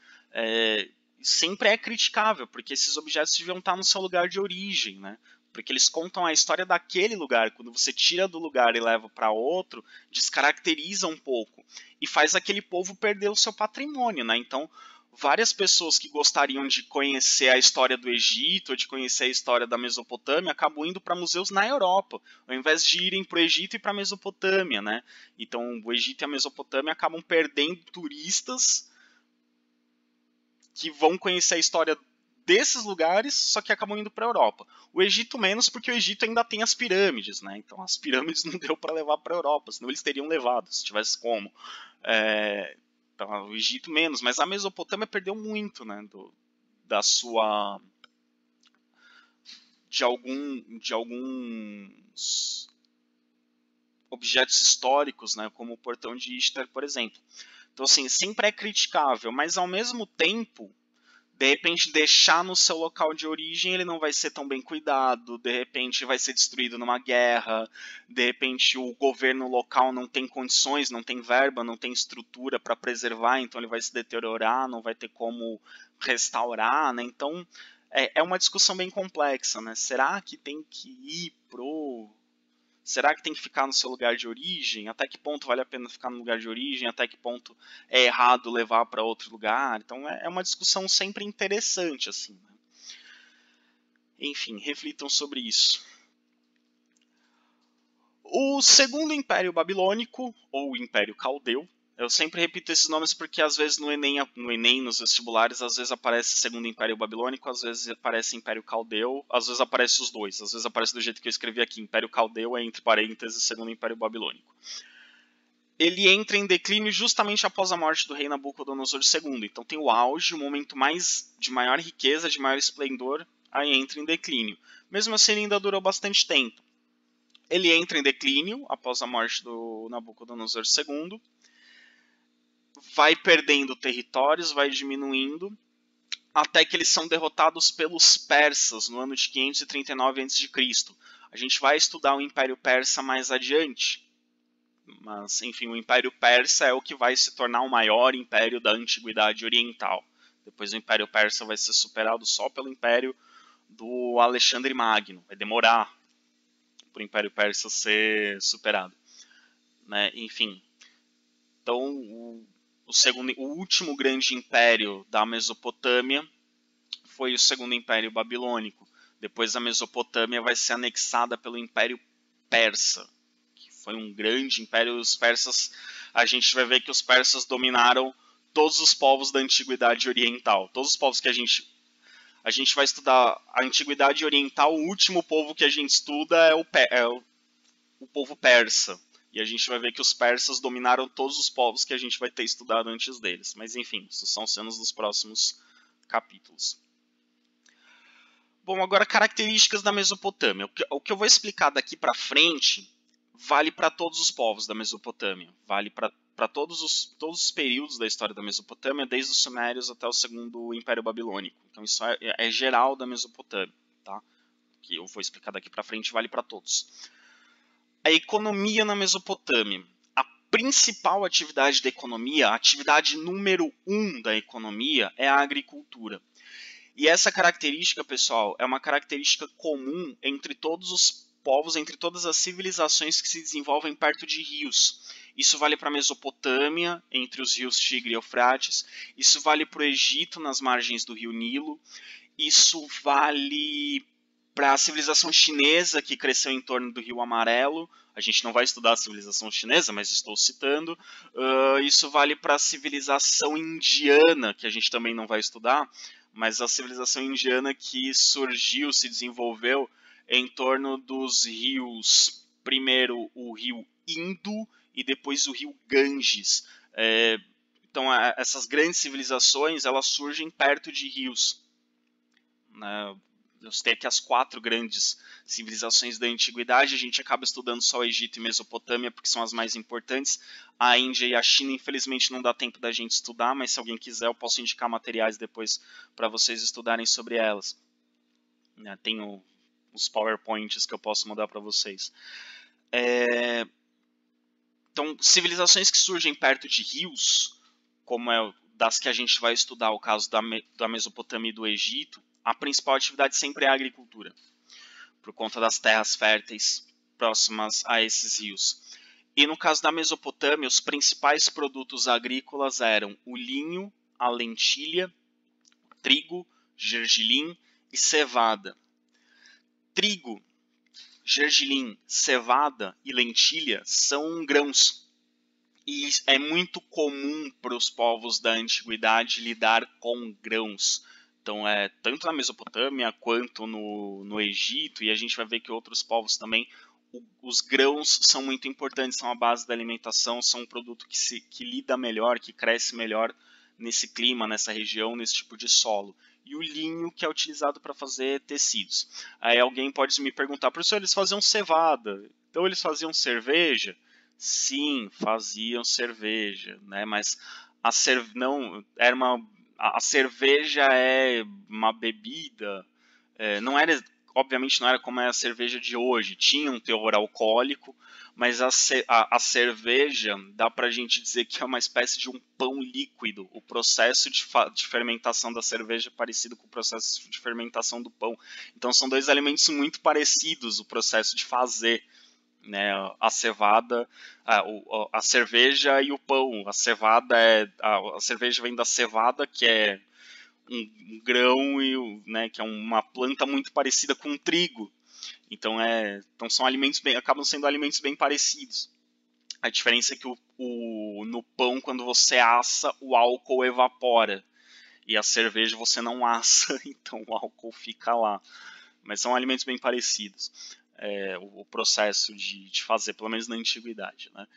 A: Sempre é criticável, porque esses objetos deviam estar no seu lugar de origem, né? Porque eles contam a história daquele lugar. Quando você tira do lugar e leva para outro, descaracteriza um pouco e faz aquele povo perder o seu patrimônio, né? Então, várias pessoas que gostariam de conhecer a história do Egito, ou de conhecer a história da Mesopotâmia, acabam indo para museus na Europa, ao invés de irem para o Egito e para a Mesopotâmia, né? Então, o Egito e a Mesopotâmia acabam perdendo turistas que vão conhecer a história desses lugares, só que acabam indo para a Europa. O Egito menos, porque o Egito ainda tem as pirâmides, né? Então as pirâmides não deu para levar para a Europa, senão eles teriam levado, se tivesse como. Então, o Egito menos, mas a Mesopotâmia perdeu muito, né? Da sua de alguns objetos históricos, né? Como o portão de Ishtar, por exemplo. Então assim, sempre é criticável, mas ao mesmo tempo, de repente deixar no seu local de origem ele não vai ser tão bem cuidado, de repente vai ser destruído numa guerra, de repente o governo local não tem condições, não tem verba, não tem estrutura para preservar, então ele vai se deteriorar, não vai ter como restaurar, né? Então é uma discussão bem complexa, né? Será que tem que ir pro... Será que tem que ficar no seu lugar de origem? Até que ponto vale a pena ficar no lugar de origem? Até que ponto é errado levar para outro lugar? Então é uma discussão sempre interessante, assim. Né? Enfim, reflitam sobre isso. O Segundo Império Babilônico, ou Império Caldeu, eu sempre repito esses nomes porque às vezes no Enem, nos vestibulares, às vezes aparece Segundo Império Babilônico, às vezes aparece Império Caldeu, às vezes aparece os dois, às vezes aparece do jeito que eu escrevi aqui, Império Caldeu é entre parênteses Segundo Império Babilônico. Ele entra em declínio justamente após a morte do rei Nabucodonosor II, então tem o auge, o momento de maior riqueza, de maior esplendor, aí entra em declínio. Mesmo assim ele ainda durou bastante tempo. Ele entra em declínio após a morte do Nabucodonosor II, vai perdendo territórios, vai diminuindo, até que eles são derrotados pelos persas no ano de 539 a.C. A gente vai estudar o Império Persa mais adiante, mas enfim, o Império Persa é o que vai se tornar o maior império da Antiguidade Oriental. Depois o Império Persa vai ser superado só pelo Império do Alexandre Magno, vai demorar para o Império Persa ser superado. Né? Enfim, então o último grande império da Mesopotâmia foi o Segundo Império Babilônico. Depois a Mesopotâmia vai ser anexada pelo Império Persa, que foi um grande império. Os persas, a gente vai ver que os persas dominaram todos os povos da Antiguidade Oriental. Todos os povos que a gente vai estudar a Antiguidade Oriental, o último povo que a gente estuda é o povo persa. E a gente vai ver que os persas dominaram todos os povos que a gente vai ter estudado antes deles. Mas enfim, isso são cenas dos próximos capítulos. Bom, agora características da Mesopotâmia. O que eu vou explicar daqui para frente vale para todos os povos da Mesopotâmia. Vale para todos os períodos da história da Mesopotâmia, desde os Sumérios até o Segundo Império Babilônico. Então isso é geral da Mesopotâmia, tá? Que eu vou explicar daqui para frente vale para todos. A economia na Mesopotâmia. A principal atividade da economia, a atividade número 1 da economia é a agricultura. E essa característica, pessoal, é uma característica comum entre todos os povos, entre todas as civilizações que se desenvolvem perto de rios. Isso vale para a Mesopotâmia, entre os rios Tigre e Eufrates. Isso vale para o Egito, nas margens do rio Nilo. Isso vale para a civilização chinesa, que cresceu em torno do Rio Amarelo. A gente não vai estudar a civilização chinesa, mas estou citando. Isso vale para a civilização indiana, que a gente também não vai estudar, mas a civilização indiana que surgiu, se desenvolveu em torno dos rios, primeiro o rio Indo e depois o rio Ganges. Então essas grandes civilizações, elas surgem perto de rios, né? Eu citei aqui as 4 grandes civilizações da antiguidade. A gente acaba estudando só o Egito e Mesopotâmia porque são as mais importantes. A Índia e a China, infelizmente, não dá tempo da gente estudar, mas se alguém quiser eu posso indicar materiais depois para vocês estudarem sobre elas. Tem os PowerPoints que eu posso mandar para vocês. Então, civilizações que surgem perto de rios, como é das que a gente vai estudar, o caso da Mesopotâmia e do Egito, a principal atividade sempre é a agricultura, por conta das terras férteis próximas a esses rios. E no caso da Mesopotâmia, os principais produtos agrícolas eram o linho, a lentilha, trigo, gergelim e cevada. Trigo, gergelim, cevada e lentilha são grãos. E é muito comum para os povos da antiguidade lidar com grãos. Então, tanto na Mesopotâmia quanto no Egito, e a gente vai ver que outros povos também, os grãos são muito importantes, são a base da alimentação, são um produto que lida melhor, que cresce melhor nesse clima, nessa região, nesse tipo de solo. E o linho, que é utilizado para fazer tecidos. Aí alguém pode me perguntar, professor, eles faziam cevada, então eles faziam cerveja? Sim, faziam cerveja, né? Mas não era a cerveja é uma bebida, não era, obviamente não era como é a cerveja de hoje, tinha um teor alcoólico, mas a cerveja dá pra gente dizer que é uma espécie de um pão líquido. O processo de fermentação da cerveja é parecido com o processo de fermentação do pão. Então são 2 alimentos muito parecidos, o processo de fazer, né, a cevada, a cerveja e o pão. A cerveja vem da cevada, que é um grão, né, que é uma planta muito parecida com o trigo. Então são alimentos acabam sendo alimentos bem parecidos. A diferença é que no pão, quando você assa, o álcool evapora. E a cerveja você não assa, então o álcool fica lá. Mas são alimentos bem parecidos. O processo de fazer, pelo menos na antiguidade, né?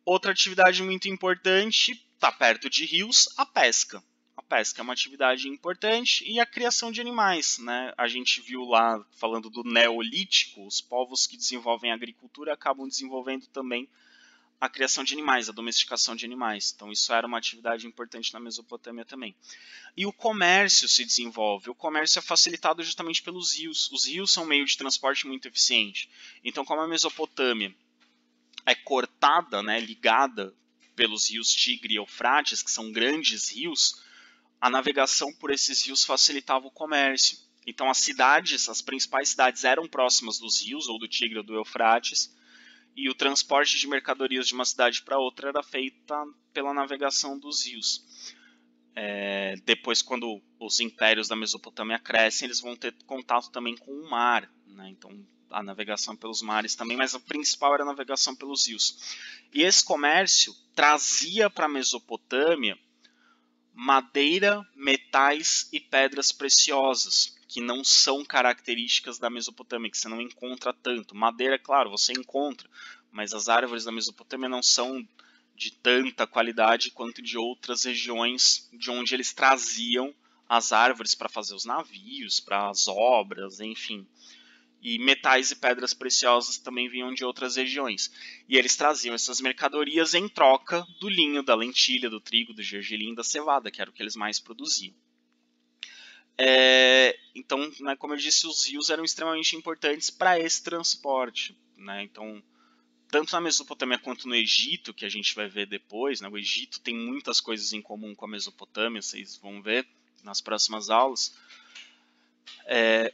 A: Outra atividade muito importante, está perto de rios, a pesca. A pesca é uma atividade importante e a criação de animais, né? A gente viu lá, falando do Neolítico, os povos que desenvolvem agricultura acabam desenvolvendo também a criação de animais, a domesticação de animais. Então isso era uma atividade importante na Mesopotâmia também. E o comércio se desenvolve. O comércio é facilitado justamente pelos rios. Os rios são um meio de transporte muito eficiente. Então, como a Mesopotâmia é cortada, né, ligada pelos rios Tigre e Eufrates, que são grandes rios, a navegação por esses rios facilitava o comércio. Então as principais cidades eram próximas dos rios, ou do Tigre ou do Eufrates, e o transporte de mercadorias de uma cidade para outra era feita pela navegação dos rios. Depois, quando os impérios da Mesopotâmia crescem, eles vão ter contato também com o mar, né? Então a navegação pelos mares também, mas a principal era a navegação pelos rios. E esse comércio trazia para a Mesopotâmia madeira, metais e pedras preciosas, que não são características da Mesopotâmia, que você não encontra tanto. Madeira, claro, você encontra, mas as árvores da Mesopotâmia não são de tanta qualidade quanto de outras regiões de onde eles traziam as árvores para fazer os navios, para as obras, enfim. E metais e pedras preciosas também vinham de outras regiões. E eles traziam essas mercadorias em troca do linho, da lentilha, do trigo, do gergelim, da cevada, que era o que eles mais produziam. Então, né, como eu disse, os rios eram extremamente importantes para esse transporte. Né? Então, tanto na Mesopotâmia quanto no Egito, que a gente vai ver depois, né? O Egito tem muitas coisas em comum com a Mesopotâmia, vocês vão ver nas próximas aulas.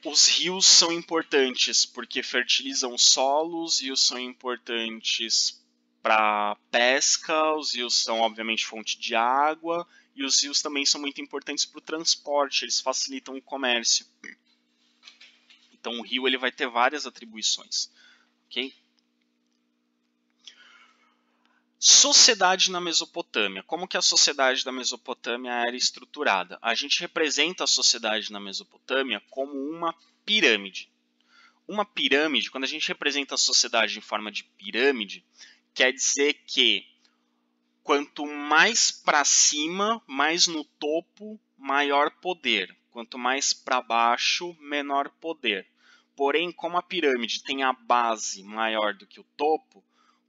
A: Os rios são importantes porque fertilizam os solos, os rios são importantes para pesca, os rios são obviamente fonte de água, e os rios também são muito importantes para o transporte, eles facilitam o comércio. Então o rio ele vai ter várias atribuições. Okay? Sociedade na Mesopotâmia. Como que a sociedade da Mesopotâmia era estruturada? A gente representa a sociedade na Mesopotâmia como uma pirâmide. Uma pirâmide, quando a gente representa a sociedade em forma de pirâmide, quer dizer que quanto mais para cima, mais no topo, maior poder. Quanto mais para baixo, menor poder. Porém, como a pirâmide tem a base maior do que o topo,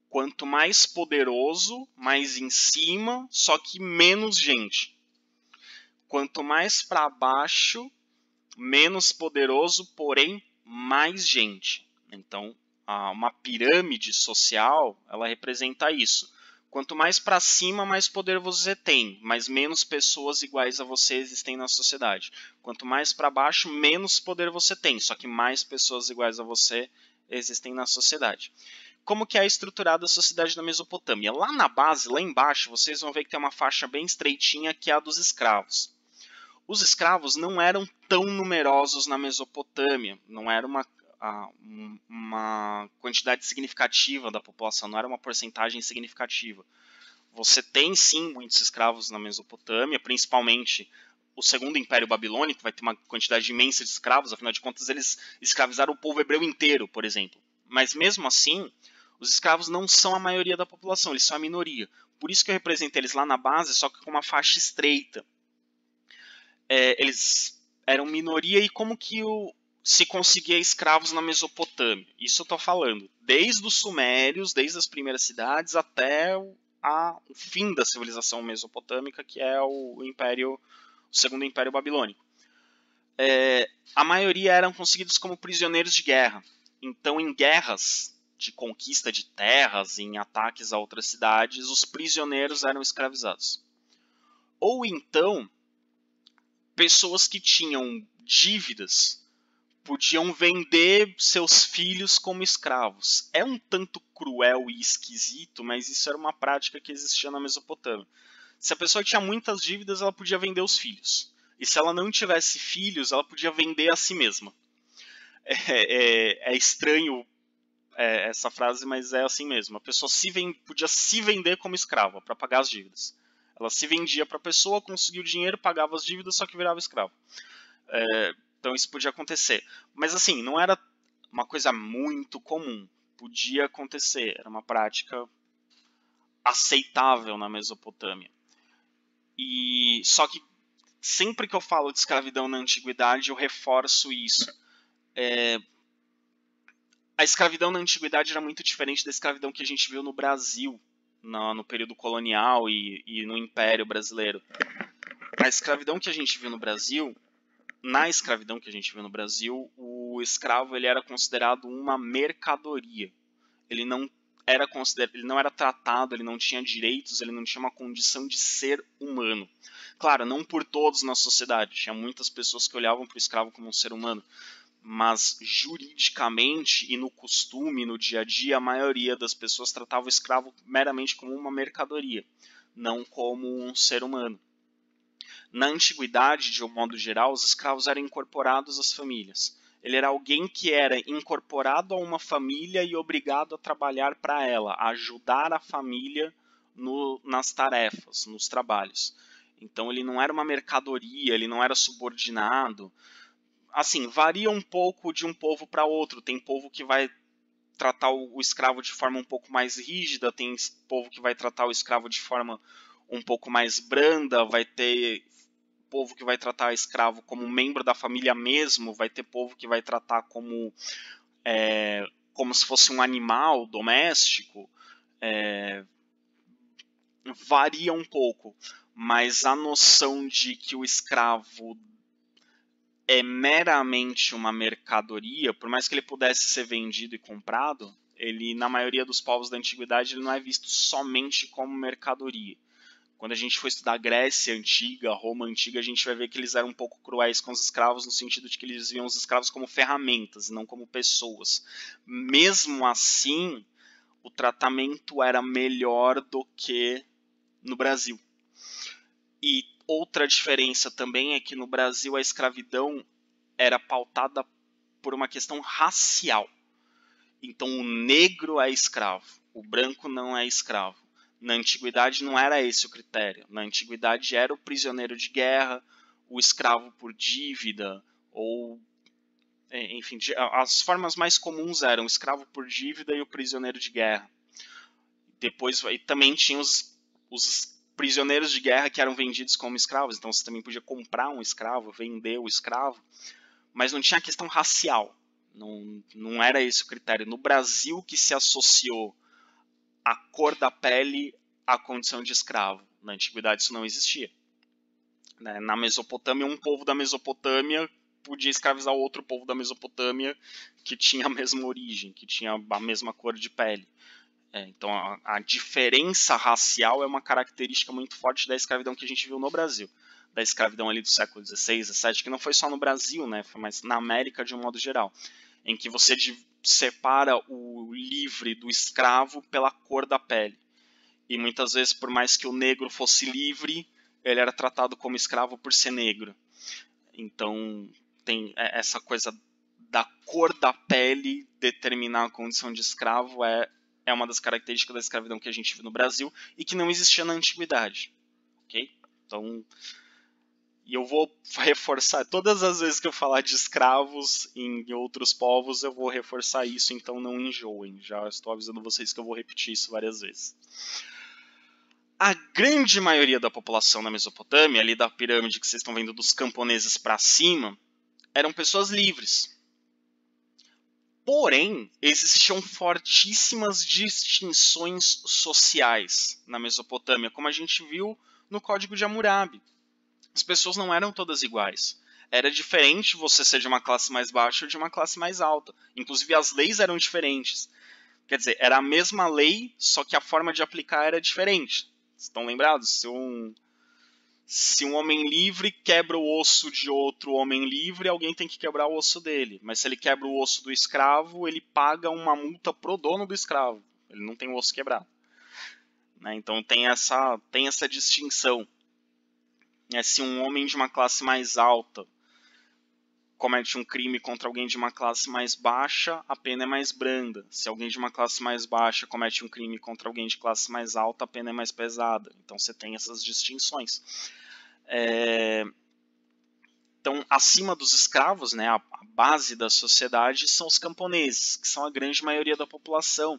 A: quanto mais poderoso, mais em cima, só que menos gente. Quanto mais para baixo, menos poderoso, porém mais gente. Então, uma pirâmide social, ela representa isso. Quanto mais para cima, mais poder você tem, mas menos pessoas iguais a você existem na sociedade. Quanto mais para baixo, menos poder você tem, só que mais pessoas iguais a você existem na sociedade. Como que é estruturada a sociedade da Mesopotâmia? Lá na base, lá embaixo, vocês vão ver que tem uma faixa bem estreitinha que é a dos escravos. Os escravos não eram tão numerosos na Mesopotâmia, não era uma quantidade significativa da população, não era uma porcentagem significativa. Você tem sim muitos escravos na Mesopotâmia, principalmente o segundo Império Babilônico, vai ter uma quantidade imensa de escravos, afinal de contas eles escravizaram o povo hebreu inteiro, por exemplo. Mas mesmo assim, os escravos não são a maioria da população, eles são a minoria. Por isso que eu represento eles lá na base, só que com uma faixa estreita. Eles eram minoria e como que se conseguia escravos na Mesopotâmia? Isso eu estou falando desde os sumérios, desde as primeiras cidades até o fim da civilização mesopotâmica, que é o segundo Império Babilônico. A maioria eram conseguidos como prisioneiros de guerra. Então, em guerras de conquista de terras, em ataques a outras cidades, os prisioneiros eram escravizados. Ou então, pessoas que tinham dívidas podiam vender seus filhos como escravos. É um tanto cruel e esquisito, mas isso era uma prática que existia na Mesopotâmia. Se a pessoa tinha muitas dívidas, ela podia vender os filhos. E se ela não tivesse filhos, ela podia vender a si mesma. É estranho essa frase, mas é assim mesmo. A pessoa podia se vender como escrava para pagar as dívidas. Ela se vendia para a pessoa, conseguia o dinheiro, pagava as dívidas, só que virava escravo. Então isso podia acontecer. Mas assim, não era uma coisa muito comum. Podia acontecer, era uma prática aceitável na Mesopotâmia. Só que sempre que eu falo de escravidão na antiguidade, eu reforço isso. A escravidão na antiguidade era muito diferente da escravidão que a gente viu no Brasil, no período colonial e no Império Brasileiro. A escravidão que a gente viu no Brasil, o escravo ele era considerado uma mercadoria. Ele não era tratado, ele não tinha direitos, ele não tinha uma condição de ser humano. Claro, não por todos na sociedade, tinha muitas pessoas que olhavam para o escravo como um ser humano, mas juridicamente e no costume, no dia a dia, a maioria das pessoas tratava o escravo meramente como uma mercadoria, não como um ser humano. Na antiguidade, de um modo geral, os escravos eram incorporados às famílias. Ele era alguém que era incorporado a uma família e obrigado a trabalhar para ela, a ajudar a família nas tarefas, nos trabalhos. Então ele não era uma mercadoria, ele não era subordinado. Assim, varia um pouco de um povo para outro. Tem povo que vai tratar o escravo de forma um pouco mais rígida, tem povo que vai tratar o escravo de forma um pouco mais branda, vai ter povo que vai tratar o escravo como membro da família mesmo, vai ter povo que vai tratar como se fosse um animal doméstico. Varia um pouco, mas a noção de que o escravo é meramente uma mercadoria, por mais que ele pudesse ser vendido e comprado, ele, na maioria dos povos da antiguidade, ele não é visto somente como mercadoria. Quando a gente for estudar Grécia Antiga, Roma Antiga, a gente vai ver que eles eram um pouco cruéis com os escravos, no sentido de que eles viam os escravos como ferramentas, não como pessoas. Mesmo assim, o tratamento era melhor do que no Brasil. E outra diferença também é que no Brasil a escravidão era pautada por uma questão racial. Então o negro é escravo, o branco não é escravo. Na antiguidade não era esse o critério. Na antiguidade era o prisioneiro de guerra, o escravo por dívida, ou enfim, as formas mais comuns eram o escravo por dívida e o prisioneiro de guerra. Depois também tinha os prisioneiros de guerra que eram vendidos como escravos, então você também podia comprar um escravo, vender o escravo, mas não tinha a questão racial, não era esse o critério. No Brasil que se associou a cor da pele à condição de escravo. Na antiguidade isso não existia. Na Mesopotâmia, um povo da Mesopotâmia podia escravizar outro povo da Mesopotâmia que tinha a mesma origem, que tinha a mesma cor de pele. Então a diferença racial é uma característica muito forte da escravidão que a gente viu no Brasil. Da escravidão ali do século XVI, XVII, que não foi só no Brasil, né, mas na América de um modo geral, em que você separa o livre do escravo pela cor da pele. E muitas vezes, por mais que o negro fosse livre, ele era tratado como escravo por ser negro. Então tem essa coisa da cor da pele determinar a condição de escravo é uma das características da escravidão que a gente viu no Brasil e que não existia na antiguidade. Ok? Então, e eu vou reforçar, todas as vezes que eu falar de escravos em outros povos, eu vou reforçar isso, então não enjoem. Já estou avisando vocês que eu vou repetir isso várias vezes. A grande maioria da população na Mesopotâmia, ali da pirâmide que vocês estão vendo dos camponeses para cima, eram pessoas livres. Porém, existiam fortíssimas distinções sociais na Mesopotâmia, como a gente viu no Código de Hammurabi. As pessoas não eram todas iguais. Era diferente você ser de uma classe mais baixa ou de uma classe mais alta. Inclusive, as leis eram diferentes. Quer dizer, era a mesma lei, só que a forma de aplicar era diferente. Estão lembrados? Se um homem livre quebra o osso de outro homem livre, alguém tem que quebrar o osso dele. Mas se ele quebra o osso do escravo, ele paga uma multa pro dono do escravo. Ele não tem o osso quebrado. Então tem essa distinção. Se um homem de uma classe mais alta comete um crime contra alguém de uma classe mais baixa, a pena é mais branda. Se alguém de uma classe mais baixa comete um crime contra alguém de classe mais alta, a pena é mais pesada. Então você tem essas distinções. Então, acima dos escravos, né, a base da sociedade são os camponeses, que são a grande maioria da população.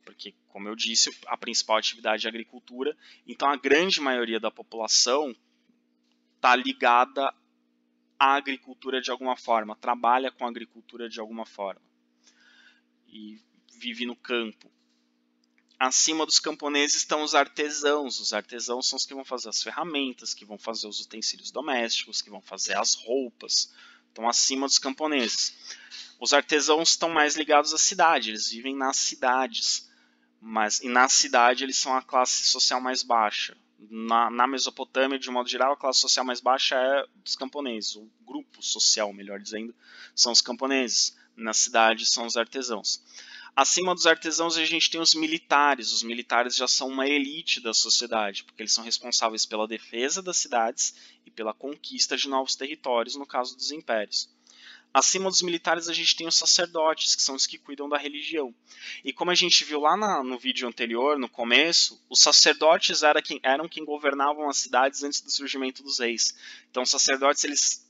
A: Porque, como eu disse, a principal atividade é a agricultura. Então, a grande maioria da população está ligada a agricultura de alguma forma, trabalha com a agricultura de alguma forma e vive no campo. Acima dos camponeses estão os artesãos. Os artesãos são os que vão fazer as ferramentas, que vão fazer os utensílios domésticos, que vão fazer as roupas. Estão acima dos camponeses. Os artesãos estão mais ligados à cidade, eles vivem nas cidades. E na cidade eles são a classe social mais baixa. Na Mesopotâmia, de um modo geral, a classe social mais baixa é dos camponeses. O grupo social, melhor dizendo, são os camponeses. Na cidade são os artesãos. Acima dos artesãos a gente tem os militares. Os militares já são uma elite da sociedade, porque eles são responsáveis pela defesa das cidades e pela conquista de novos territórios, no caso dos impérios. Acima dos militares a gente tem os sacerdotes, que são os que cuidam da religião. E como a gente viu lá no vídeo anterior, no começo, os sacerdotes eram quem governavam as cidades antes do surgimento dos reis. Então os sacerdotes eles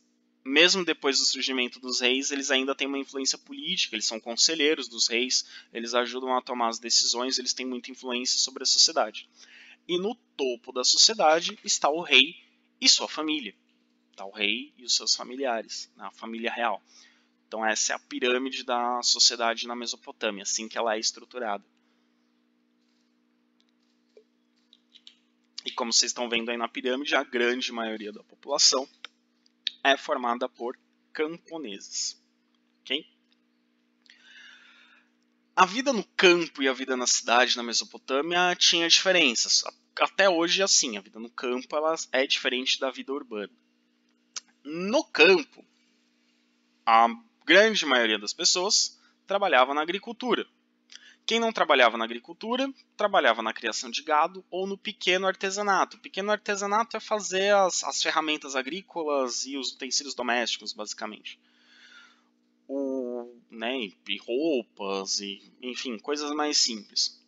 A: mesmo depois do surgimento dos reis, eles ainda têm uma influência política, eles são conselheiros dos reis, eles ajudam a tomar as decisões, eles têm muita influência sobre a sociedade. E no topo da sociedade está o rei e sua família. Está o rei e os seus familiares, a família real. Então essa é a pirâmide da sociedade na Mesopotâmia, assim que ela é estruturada. E como vocês estão vendo aí na pirâmide, a grande maioria da população é formada por camponeses. Okay? A vida no campo e a vida na cidade, na Mesopotâmia, tinha diferenças. Até hoje, assim, a vida no campo ela é diferente da vida urbana. No campo, a grande maioria das pessoas trabalhava na agricultura. Quem não trabalhava na agricultura, trabalhava na criação de gado ou no pequeno artesanato. O pequeno artesanato é fazer as ferramentas agrícolas e os utensílios domésticos, basicamente. E roupas, enfim, coisas mais simples.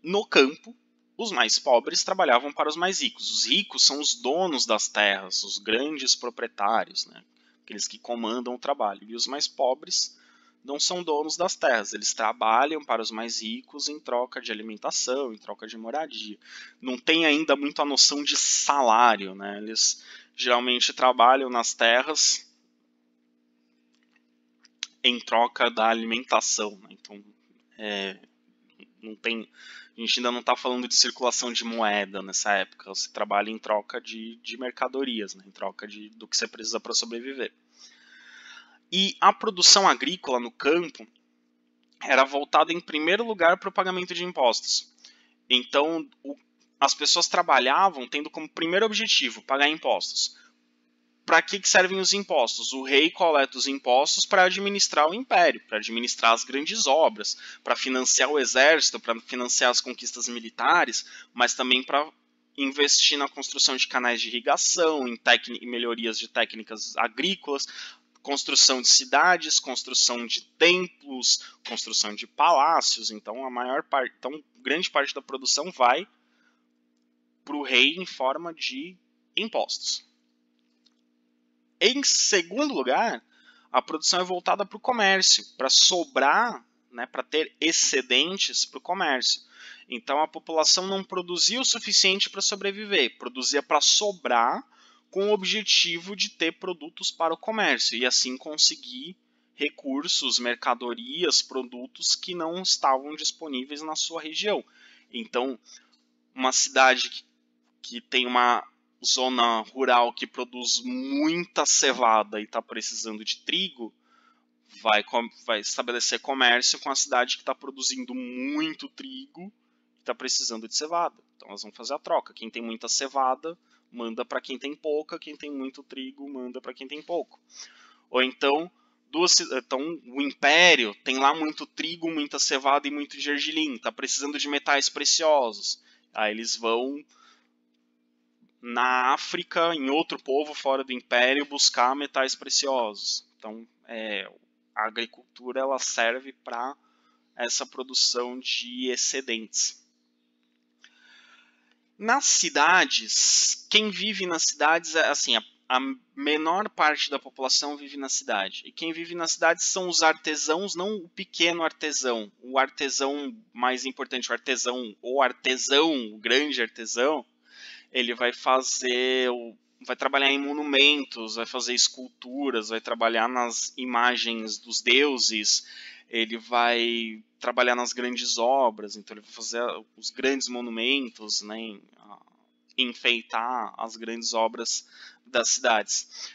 A: No campo, os mais pobres trabalhavam para os mais ricos. Os ricos são os donos das terras, os grandes proprietários, né? Aqueles que comandam o trabalho. E os mais pobres não são donos das terras, eles trabalham para os mais ricos em troca de alimentação, em troca de moradia. Não tem ainda muito a noção de salário, né? Eles geralmente trabalham nas terras em troca da alimentação, né? Então, não tem, a gente ainda não está falando de circulação de moeda nessa época. Você trabalha em troca de mercadorias, né? Em troca do que você precisa para sobreviver. E a produção agrícola no campo era voltada em primeiro lugar para o pagamento de impostos. Então, as pessoas trabalhavam tendo como primeiro objetivo pagar impostos. Para que servem os impostos? O rei coleta os impostos para administrar o império, para administrar as grandes obras, para financiar o exército, para financiar as conquistas militares, mas também para investir na construção de canais de irrigação, em melhorias de técnicas agrícolas, construção de cidades, construção de templos, construção de palácios. Então, grande parte da produção vai para o rei em forma de impostos. Em segundo lugar, a produção é voltada para o comércio, para sobrar, né, para ter excedentes para o comércio. Então, a população não produzia o suficiente para sobreviver, produzia para sobrar, com o objetivo de ter produtos para o comércio e assim conseguir recursos, mercadorias, produtos que não estavam disponíveis na sua região. Então, uma cidade que tem uma zona rural que produz muita cevada e está precisando de trigo, vai estabelecer comércio com a cidade que está produzindo muito trigo e está precisando de cevada. Então elas vão fazer a troca. Quem tem muita cevada manda para quem tem pouca, quem tem muito trigo manda para quem tem pouco. Ou então, o império tem lá muito trigo, muita cevada e muito gergelim, está precisando de metais preciosos. Aí eles vão na África, em outro povo fora do império, buscar metais preciosos. Então, a agricultura ela serve para essa produção de excedentes. Nas cidades, quem vive nas cidades, assim, a menor parte da população vive na cidade. E quem vive na cidade são os artesãos, não o pequeno artesão. O artesão mais importante, o grande artesão, ele vai trabalhar em monumentos, vai fazer esculturas, vai trabalhar nas imagens dos deuses, ele vai trabalhar nas grandes obras, então ele vai fazer os grandes monumentos, né, enfeitar as grandes obras das cidades.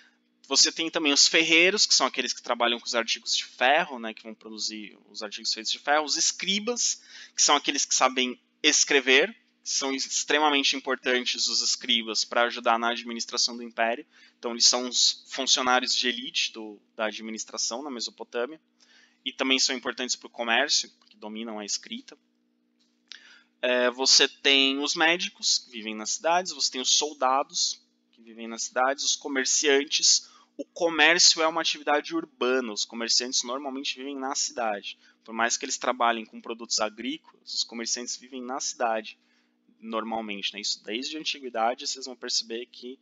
A: Você tem também os ferreiros, que são aqueles que trabalham com os artigos de ferro, né, que vão produzir os artigos feitos de ferro. Os escribas, que são aqueles que sabem escrever. São extremamente importantes os escribas para ajudar na administração do império. Então eles são os funcionários de elite da administração na Mesopotâmia. E também são importantes para o comércio, porque dominam a escrita. Você tem os médicos, que vivem nas cidades. Você tem os soldados, que vivem nas cidades. Os comerciantes. O comércio é uma atividade urbana. Os comerciantes normalmente vivem na cidade. Por mais que eles trabalhem com produtos agrícolas, os comerciantes vivem na cidade normalmente, né? Isso desde a antiguidade vocês vão perceber que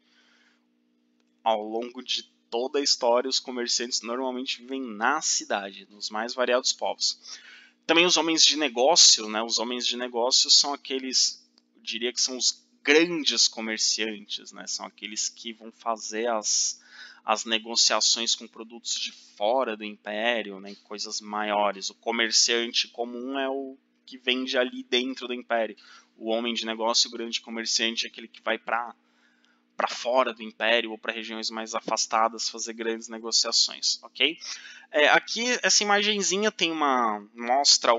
A: ao longo de toda a história, os comerciantes normalmente vivem na cidade, nos mais variados povos. Também os homens de negócio, né? Os homens de negócio são aqueles, eu diria que são os grandes comerciantes, né? São aqueles que vão fazer as negociações com produtos de fora do império, né? Coisas maiores. O comerciante comum é o que vende ali dentro do império. O homem de negócio, o grande comerciante, é aquele que vai para fora do império ou para regiões mais afastadas fazer grandes negociações, ok? Aqui essa imagenzinha mostra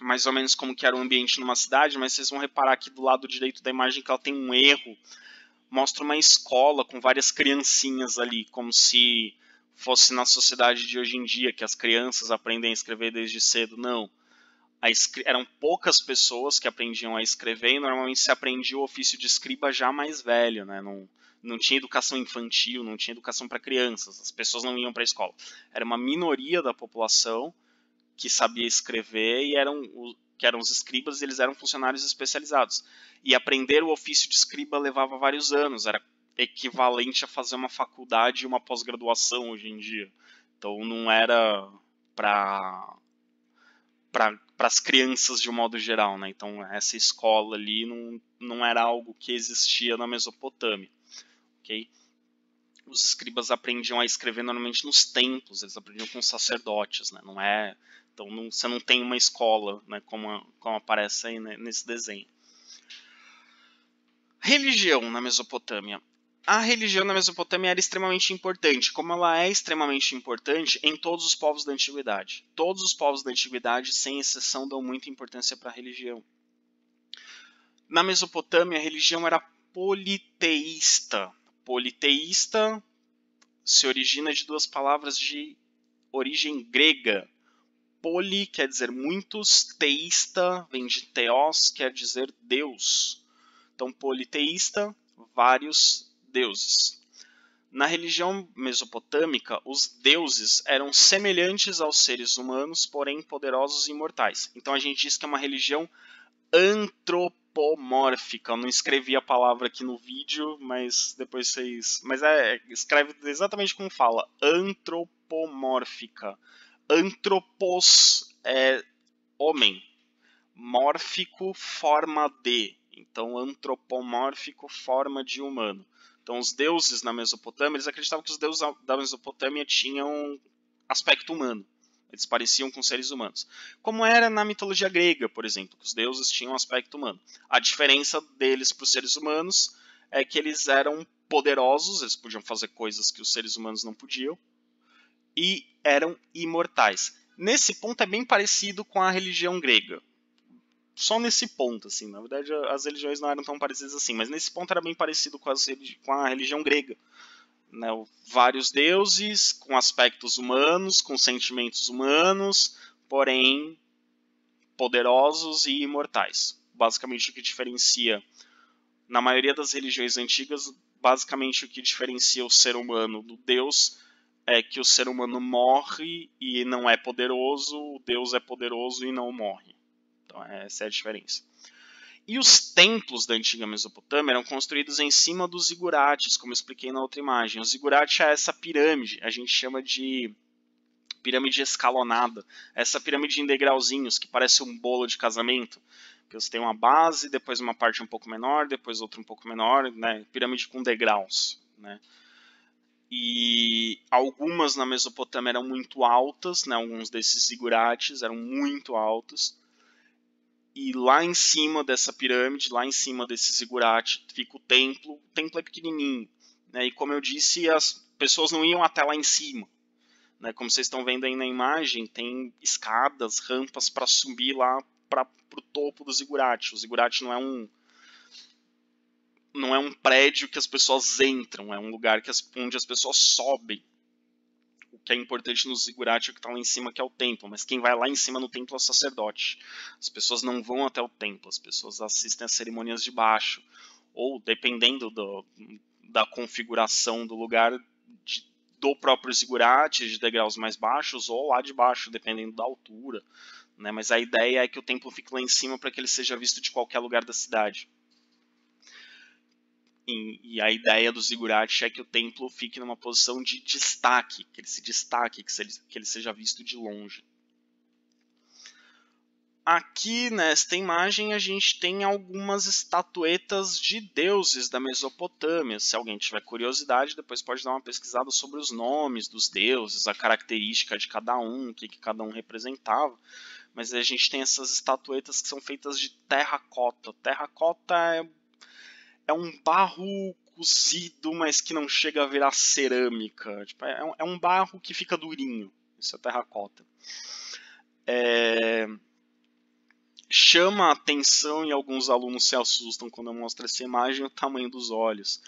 A: mais ou menos como que era o ambiente numa cidade, mas vocês vão reparar aqui do lado direito da imagem que ela tem um erro. Mostra uma escola com várias criancinhas ali, como se fosse na sociedade de hoje em dia, que as crianças aprendem a escrever desde cedo. Não. Eram poucas pessoas que aprendiam a escrever e normalmente se aprendia o ofício de escriba já mais velho, né? Não tinha educação infantil, não tinha educação para crianças, as pessoas não iam para a escola. Era uma minoria da população que sabia escrever e que eram os escribas, e eles eram funcionários especializados. E aprender o ofício de escriba levava vários anos, era equivalente a fazer uma faculdade e uma pós-graduação hoje em dia. Então não era para as crianças de um modo geral, né? Então essa escola ali não era algo que existia na Mesopotâmia, ok? Os escribas aprendiam a escrever normalmente nos templos, eles aprendiam com sacerdotes, né? Então você não tem uma escola, né, como aparece aí, né, nesse desenho. Religião na Mesopotâmia. A religião na Mesopotâmia era extremamente importante, como ela é extremamente importante em todos os povos da antiguidade. Todos os povos da antiguidade, sem exceção, dão muita importância para a religião. Na Mesopotâmia, a religião era politeísta. Politeísta se origina de duas palavras de origem grega. Poli quer dizer muitos, teísta vem de theos, quer dizer Deus. Então, politeísta, vários deuses. Na religião mesopotâmica, os deuses eram semelhantes aos seres humanos, porém poderosos e imortais. Então a gente diz que é uma religião antropomórfica. Eu não escrevi a palavra aqui no vídeo, mas depois vocês... Mas escreve exatamente como fala, antropomórfica. Antropos é homem, mórfico, forma de. Então, antropomórfico, forma de humano. Então, os deuses na Mesopotâmia, eles acreditavam que os deuses da Mesopotâmia tinham aspecto humano. Eles pareciam com seres humanos. Como era na mitologia grega, por exemplo, que os deuses tinham aspecto humano. A diferença deles para os seres humanos é que eles eram poderosos, eles podiam fazer coisas que os seres humanos não podiam, e eram imortais. Nesse ponto é bem parecido com a religião grega. Só nesse ponto, assim, na verdade as religiões não eram tão parecidas assim, mas nesse ponto era bem parecido com a religião grega. Né? Vários deuses com aspectos humanos, com sentimentos humanos, porém poderosos e imortais. Basicamente o que diferencia, na maioria das religiões antigas, basicamente o que diferencia o ser humano do Deus é que o ser humano morre e não é poderoso, o Deus é poderoso e não morre. Então essa é a diferença. E os templos da antiga Mesopotâmia eram construídos em cima dos zigurates, como eu expliquei na outra imagem. O zigurate é essa pirâmide, a gente chama de pirâmide escalonada. Essa pirâmide em degrauzinhos, que parece um bolo de casamento. Que você tem uma base, depois uma parte um pouco menor, depois outra um pouco menor, né? Pirâmide com degraus, né? E algumas na Mesopotâmia eram muito altas, né? Alguns desses zigurates eram muito altos. E lá em cima dessa pirâmide, lá em cima desse zigurate, fica o templo. O templo é pequenininho, né? E como eu disse, as pessoas não iam até lá em cima, né? Como vocês estão vendo aí na imagem, tem escadas, rampas para subir lá para o topo do zigurate. O zigurate não é um prédio que as pessoas entram, é um lugar onde as pessoas sobem. O que é importante no zigurate é o que está lá em cima, que é o templo, mas quem vai lá em cima no templo é o sacerdote. As pessoas não vão até o templo, as pessoas assistem às cerimônias de baixo, ou dependendo da configuração do lugar, do próprio zigurate, de degraus mais baixos, ou lá de baixo, dependendo da altura. Né? Mas a ideia é que o templo fique lá em cima para que ele seja visto de qualquer lugar da cidade. E a ideia do zigurate é que o templo fique numa posição de destaque, que ele se destaque, que ele seja visto de longe. Aqui nesta imagem a gente tem algumas estatuetas de deuses da Mesopotâmia. Se alguém tiver curiosidade, depois pode dar uma pesquisada sobre os nomes dos deuses, a característica de cada um, o que cada um representava. Mas a gente tem essas estatuetas que são feitas de terracota. Terracota é um barro cozido, mas que não chega a virar cerâmica. Tipo, é um barro que fica durinho. Isso é terracota. Chama a atenção e alguns alunos se assustam quando eu mostro essa imagem, o tamanho dos olhos.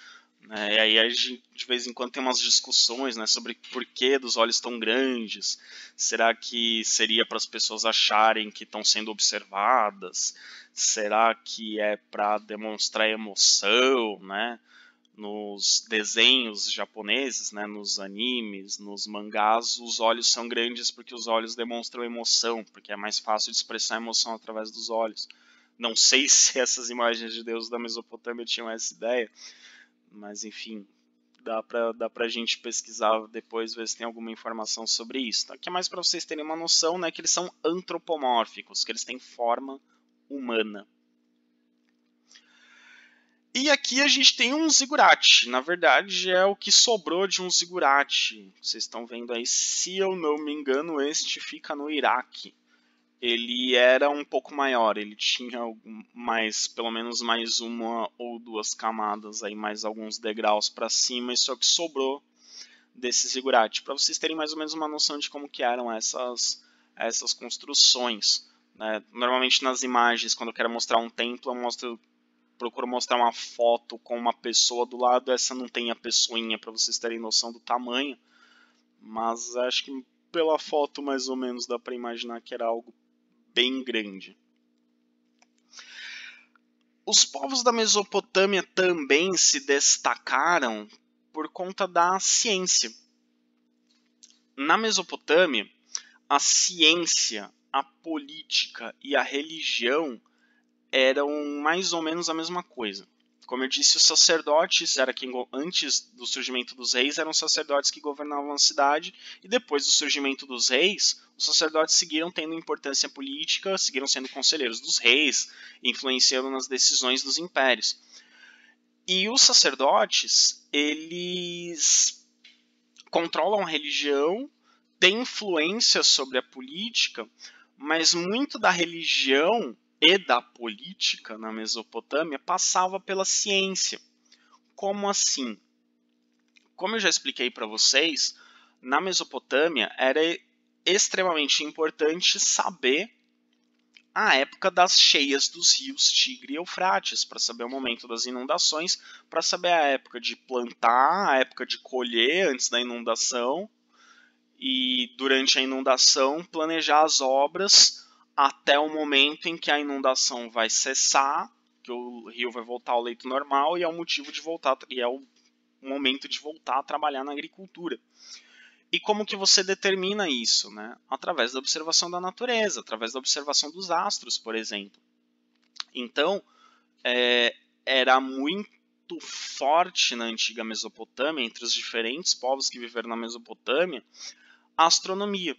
A: E aí a gente, de vez em quando, tem umas discussões, né, sobre por que dos olhos tão grandes. Será que seria para as pessoas acharem que estão sendo observadas? Será que é para demonstrar emoção, né? Nos desenhos japoneses, né, nos animes, nos mangás, os olhos são grandes porque os olhos demonstram emoção, porque é mais fácil de expressar emoção através dos olhos. Não sei se essas imagens de deuses da Mesopotâmia tinham essa ideia, mas enfim, dá pra gente pesquisar depois, ver se tem alguma informação sobre isso. Aqui é mais para vocês terem uma noção, né, que eles são antropomórficos, que eles têm forma humana. E aqui a gente tem um zigurate. Na verdade, é o que sobrou de um zigurate. Vocês estão vendo aí, se eu não me engano, este fica no Iraque. Ele era um pouco maior, ele tinha pelo menos mais uma ou duas camadas, aí mais alguns degraus para cima, isso é o que sobrou desse zigurate. Para vocês terem mais ou menos uma noção de como que eram essas construções. Né? Normalmente nas imagens, quando eu quero mostrar um templo, procuro mostrar uma foto com uma pessoa do lado. Essa não tem a pessoinha para vocês terem noção do tamanho, mas acho que pela foto mais ou menos dá para imaginar que era algo bem grande. Os povos da Mesopotâmia também se destacaram por conta da ciência. Na Mesopotâmia, a ciência, a política e a religião eram mais ou menos a mesma coisa. Como eu disse, os sacerdotes, antes do surgimento dos reis, eram sacerdotes que governavam a cidade, e depois do surgimento dos reis, os sacerdotes seguiram tendo importância política, seguiram sendo conselheiros dos reis, influenciando nas decisões dos impérios. E os sacerdotes, eles controlam a religião, têm influência sobre a política, mas muito da religião e da política na Mesopotâmia passava pela ciência. Como assim? Como eu já expliquei para vocês, na Mesopotâmia era extremamente importante saber a época das cheias dos rios Tigre e Eufrates, para saber o momento das inundações, para saber a época de plantar, a época de colher antes da inundação, e durante a inundação planejar as obras até o momento em que a inundação vai cessar, que o rio vai voltar ao leito normal, e é o motivo de voltar, e é o momento de voltar a trabalhar na agricultura. E como que você determina isso? Né? Através da observação da natureza, através da observação dos astros, por exemplo. Então, era muito forte na antiga Mesopotâmia, entre os diferentes povos que viveram na Mesopotâmia, a astronomia.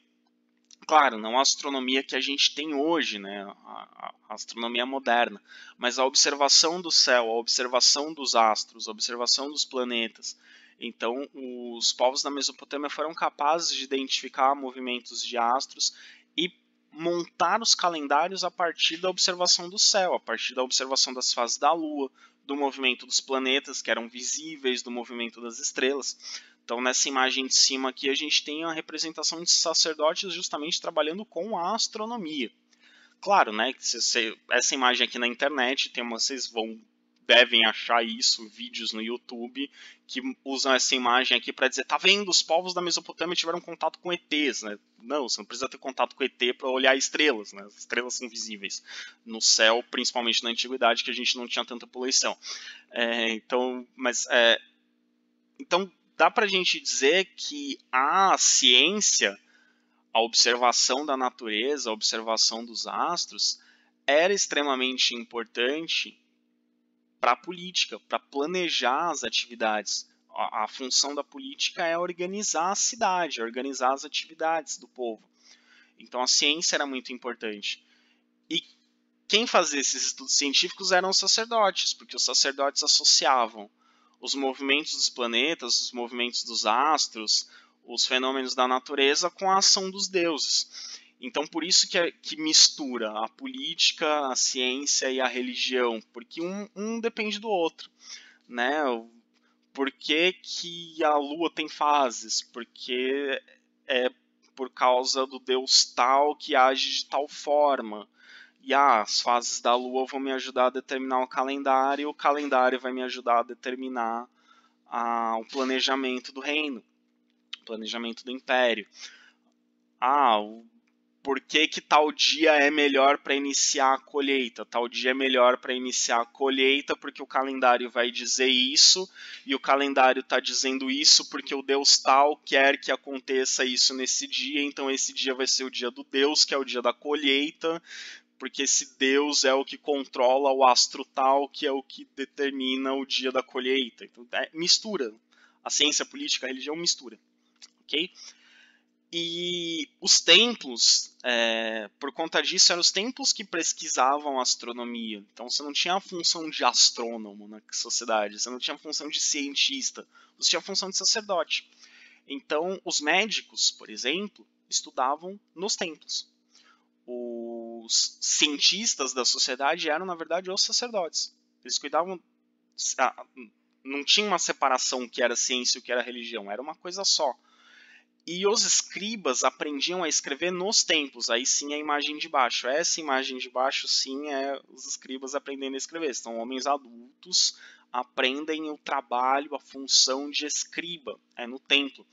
A: Claro, não a astronomia que a gente tem hoje, né? A astronomia moderna, mas a observação do céu, a observação dos astros, a observação dos planetas. Então, os povos da Mesopotâmia foram capazes de identificar movimentos de astros e montar os calendários a partir da observação do céu, a partir da observação das fases da Lua, do movimento dos planetas, que eram visíveis, do movimento das estrelas. Então, nessa imagem de cima aqui, a gente tem a representação de sacerdotes justamente trabalhando com a astronomia. Claro, né, que essa imagem aqui na internet, vocês devem achar isso, vídeos no YouTube, que usam essa imagem aqui para dizer, tá vendo, os povos da Mesopotâmia tiveram contato com ETs, né? Não, você não precisa ter contato com ET para olhar estrelas, né? As estrelas são visíveis no céu, principalmente na antiguidade, que a gente não tinha tanta poluição. Então, dá para a gente dizer que a ciência, a observação da natureza, a observação dos astros, era extremamente importante para a política, para planejar as atividades. A função da política é organizar a cidade, organizar as atividades do povo. Então a ciência era muito importante. E quem fazia esses estudos científicos eram os sacerdotes, porque os sacerdotes associavam os movimentos dos planetas, os movimentos dos astros, os fenômenos da natureza com a ação dos deuses. Então, por isso que mistura a política, a ciência e a religião, porque um depende do outro, né? Por que, que a Lua tem fases? Porque é por causa do deus tal que age de tal forma. E as fases da Lua vão me ajudar a determinar o calendário vai me ajudar a determinar o planejamento do reino, o planejamento do império. Por que tal dia é melhor para iniciar a colheita? Tal dia é melhor para iniciar a colheita porque o calendário vai dizer isso, e o calendário está dizendo isso porque o Deus tal quer que aconteça isso nesse dia, então esse dia vai ser o dia do Deus, que é o dia da colheita, porque esse Deus é o que controla o astro tal, que é o que determina o dia da colheita. Então, mistura. A ciência, a política, a religião mistura. Ok? E os templos, por conta disso, eram os templos que pesquisavam astronomia. Então você não tinha a função de astrônomo na sociedade, você não tinha a função de cientista, você tinha a função de sacerdote. Então os médicos, por exemplo, estudavam nos templos. Os cientistas da sociedade eram, na verdade, os sacerdotes. Eles cuidavam. Não tinha uma separação o que era ciência e o que era religião, era uma coisa só. E os escribas aprendiam a escrever nos templos. Aí sim a imagem de baixo. Essa imagem de baixo sim é os escribas aprendendo a escrever. São homens adultos, aprendem o trabalho, a função de escriba, no templo.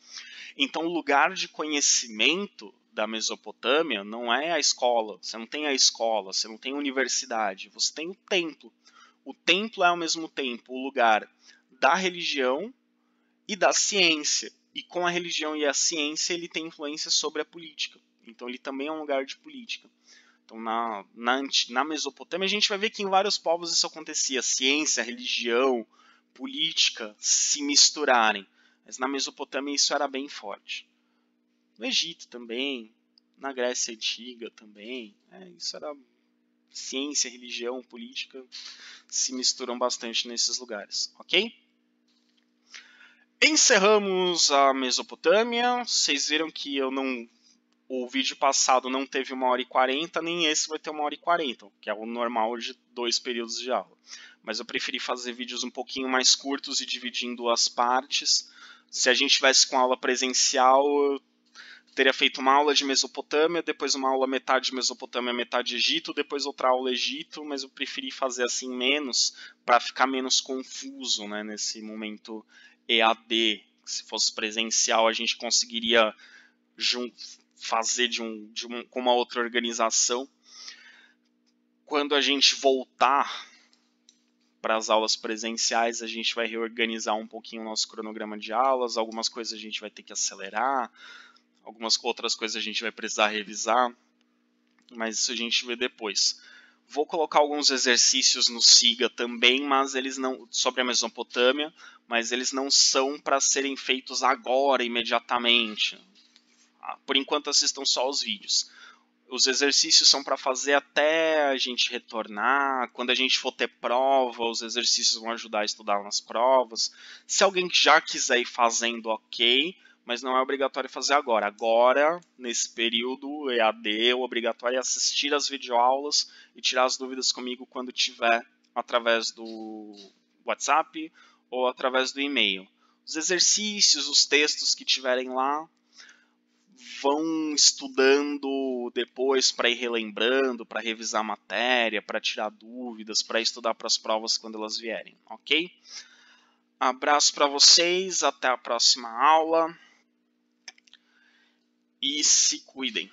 A: Então o lugar de conhecimento da Mesopotâmia não é a escola. Você não tem a escola, você não tem a universidade, você tem o templo. O templo é ao mesmo tempo o lugar da religião e da ciência. E com a religião e a ciência ele tem influência sobre a política. Então ele também é um lugar de política. Então na Mesopotâmia a gente vai ver que em vários povos isso acontecia. Ciência, religião, política se misturarem. Mas na Mesopotâmia isso era bem forte. No Egito também, na Grécia Antiga também. Isso era ciência, religião, política se misturam bastante nesses lugares, ok? Encerramos a Mesopotâmia. Vocês viram que o vídeo passado não teve 1h40, nem esse vai ter 1h40, que é o normal de 2 períodos de aula. Mas eu preferi fazer vídeos um pouquinho mais curtos e dividir em 2 partes. Se a gente tivesse com aula presencial, eu teria feito uma aula de Mesopotâmia, depois uma aula metade Mesopotâmia, metade Egito, depois outra aula Egito, mas eu preferi fazer assim menos, para ficar menos confuso, né, nesse momento EAD. Se fosse presencial, a gente conseguiria fazer com uma outra organização. Quando a gente voltar para as aulas presenciais, a gente vai reorganizar um pouquinho o nosso cronograma de aulas, algumas coisas a gente vai ter que acelerar, algumas outras coisas a gente vai precisar revisar, mas isso a gente vê depois. Vou colocar alguns exercícios no SIGA também, mas eles não sobre a Mesopotâmia, mas eles não são para serem feitos agora, imediatamente. Por enquanto assistam só os vídeos. Os exercícios são para fazer até a gente retornar. Quando a gente for ter prova, os exercícios vão ajudar a estudar nas provas. Se alguém já quiser ir fazendo, ok, mas não é obrigatório fazer agora. Agora, nesse período EAD, o obrigatório é assistir as videoaulas e tirar as dúvidas comigo quando tiver, através do WhatsApp ou através do e-mail. Os exercícios, os textos que tiverem lá, vão estudando depois para ir relembrando, para revisar a matéria, para tirar dúvidas, para estudar para as provas quando elas vierem, ok? Abraço para vocês, até a próxima aula e se cuidem.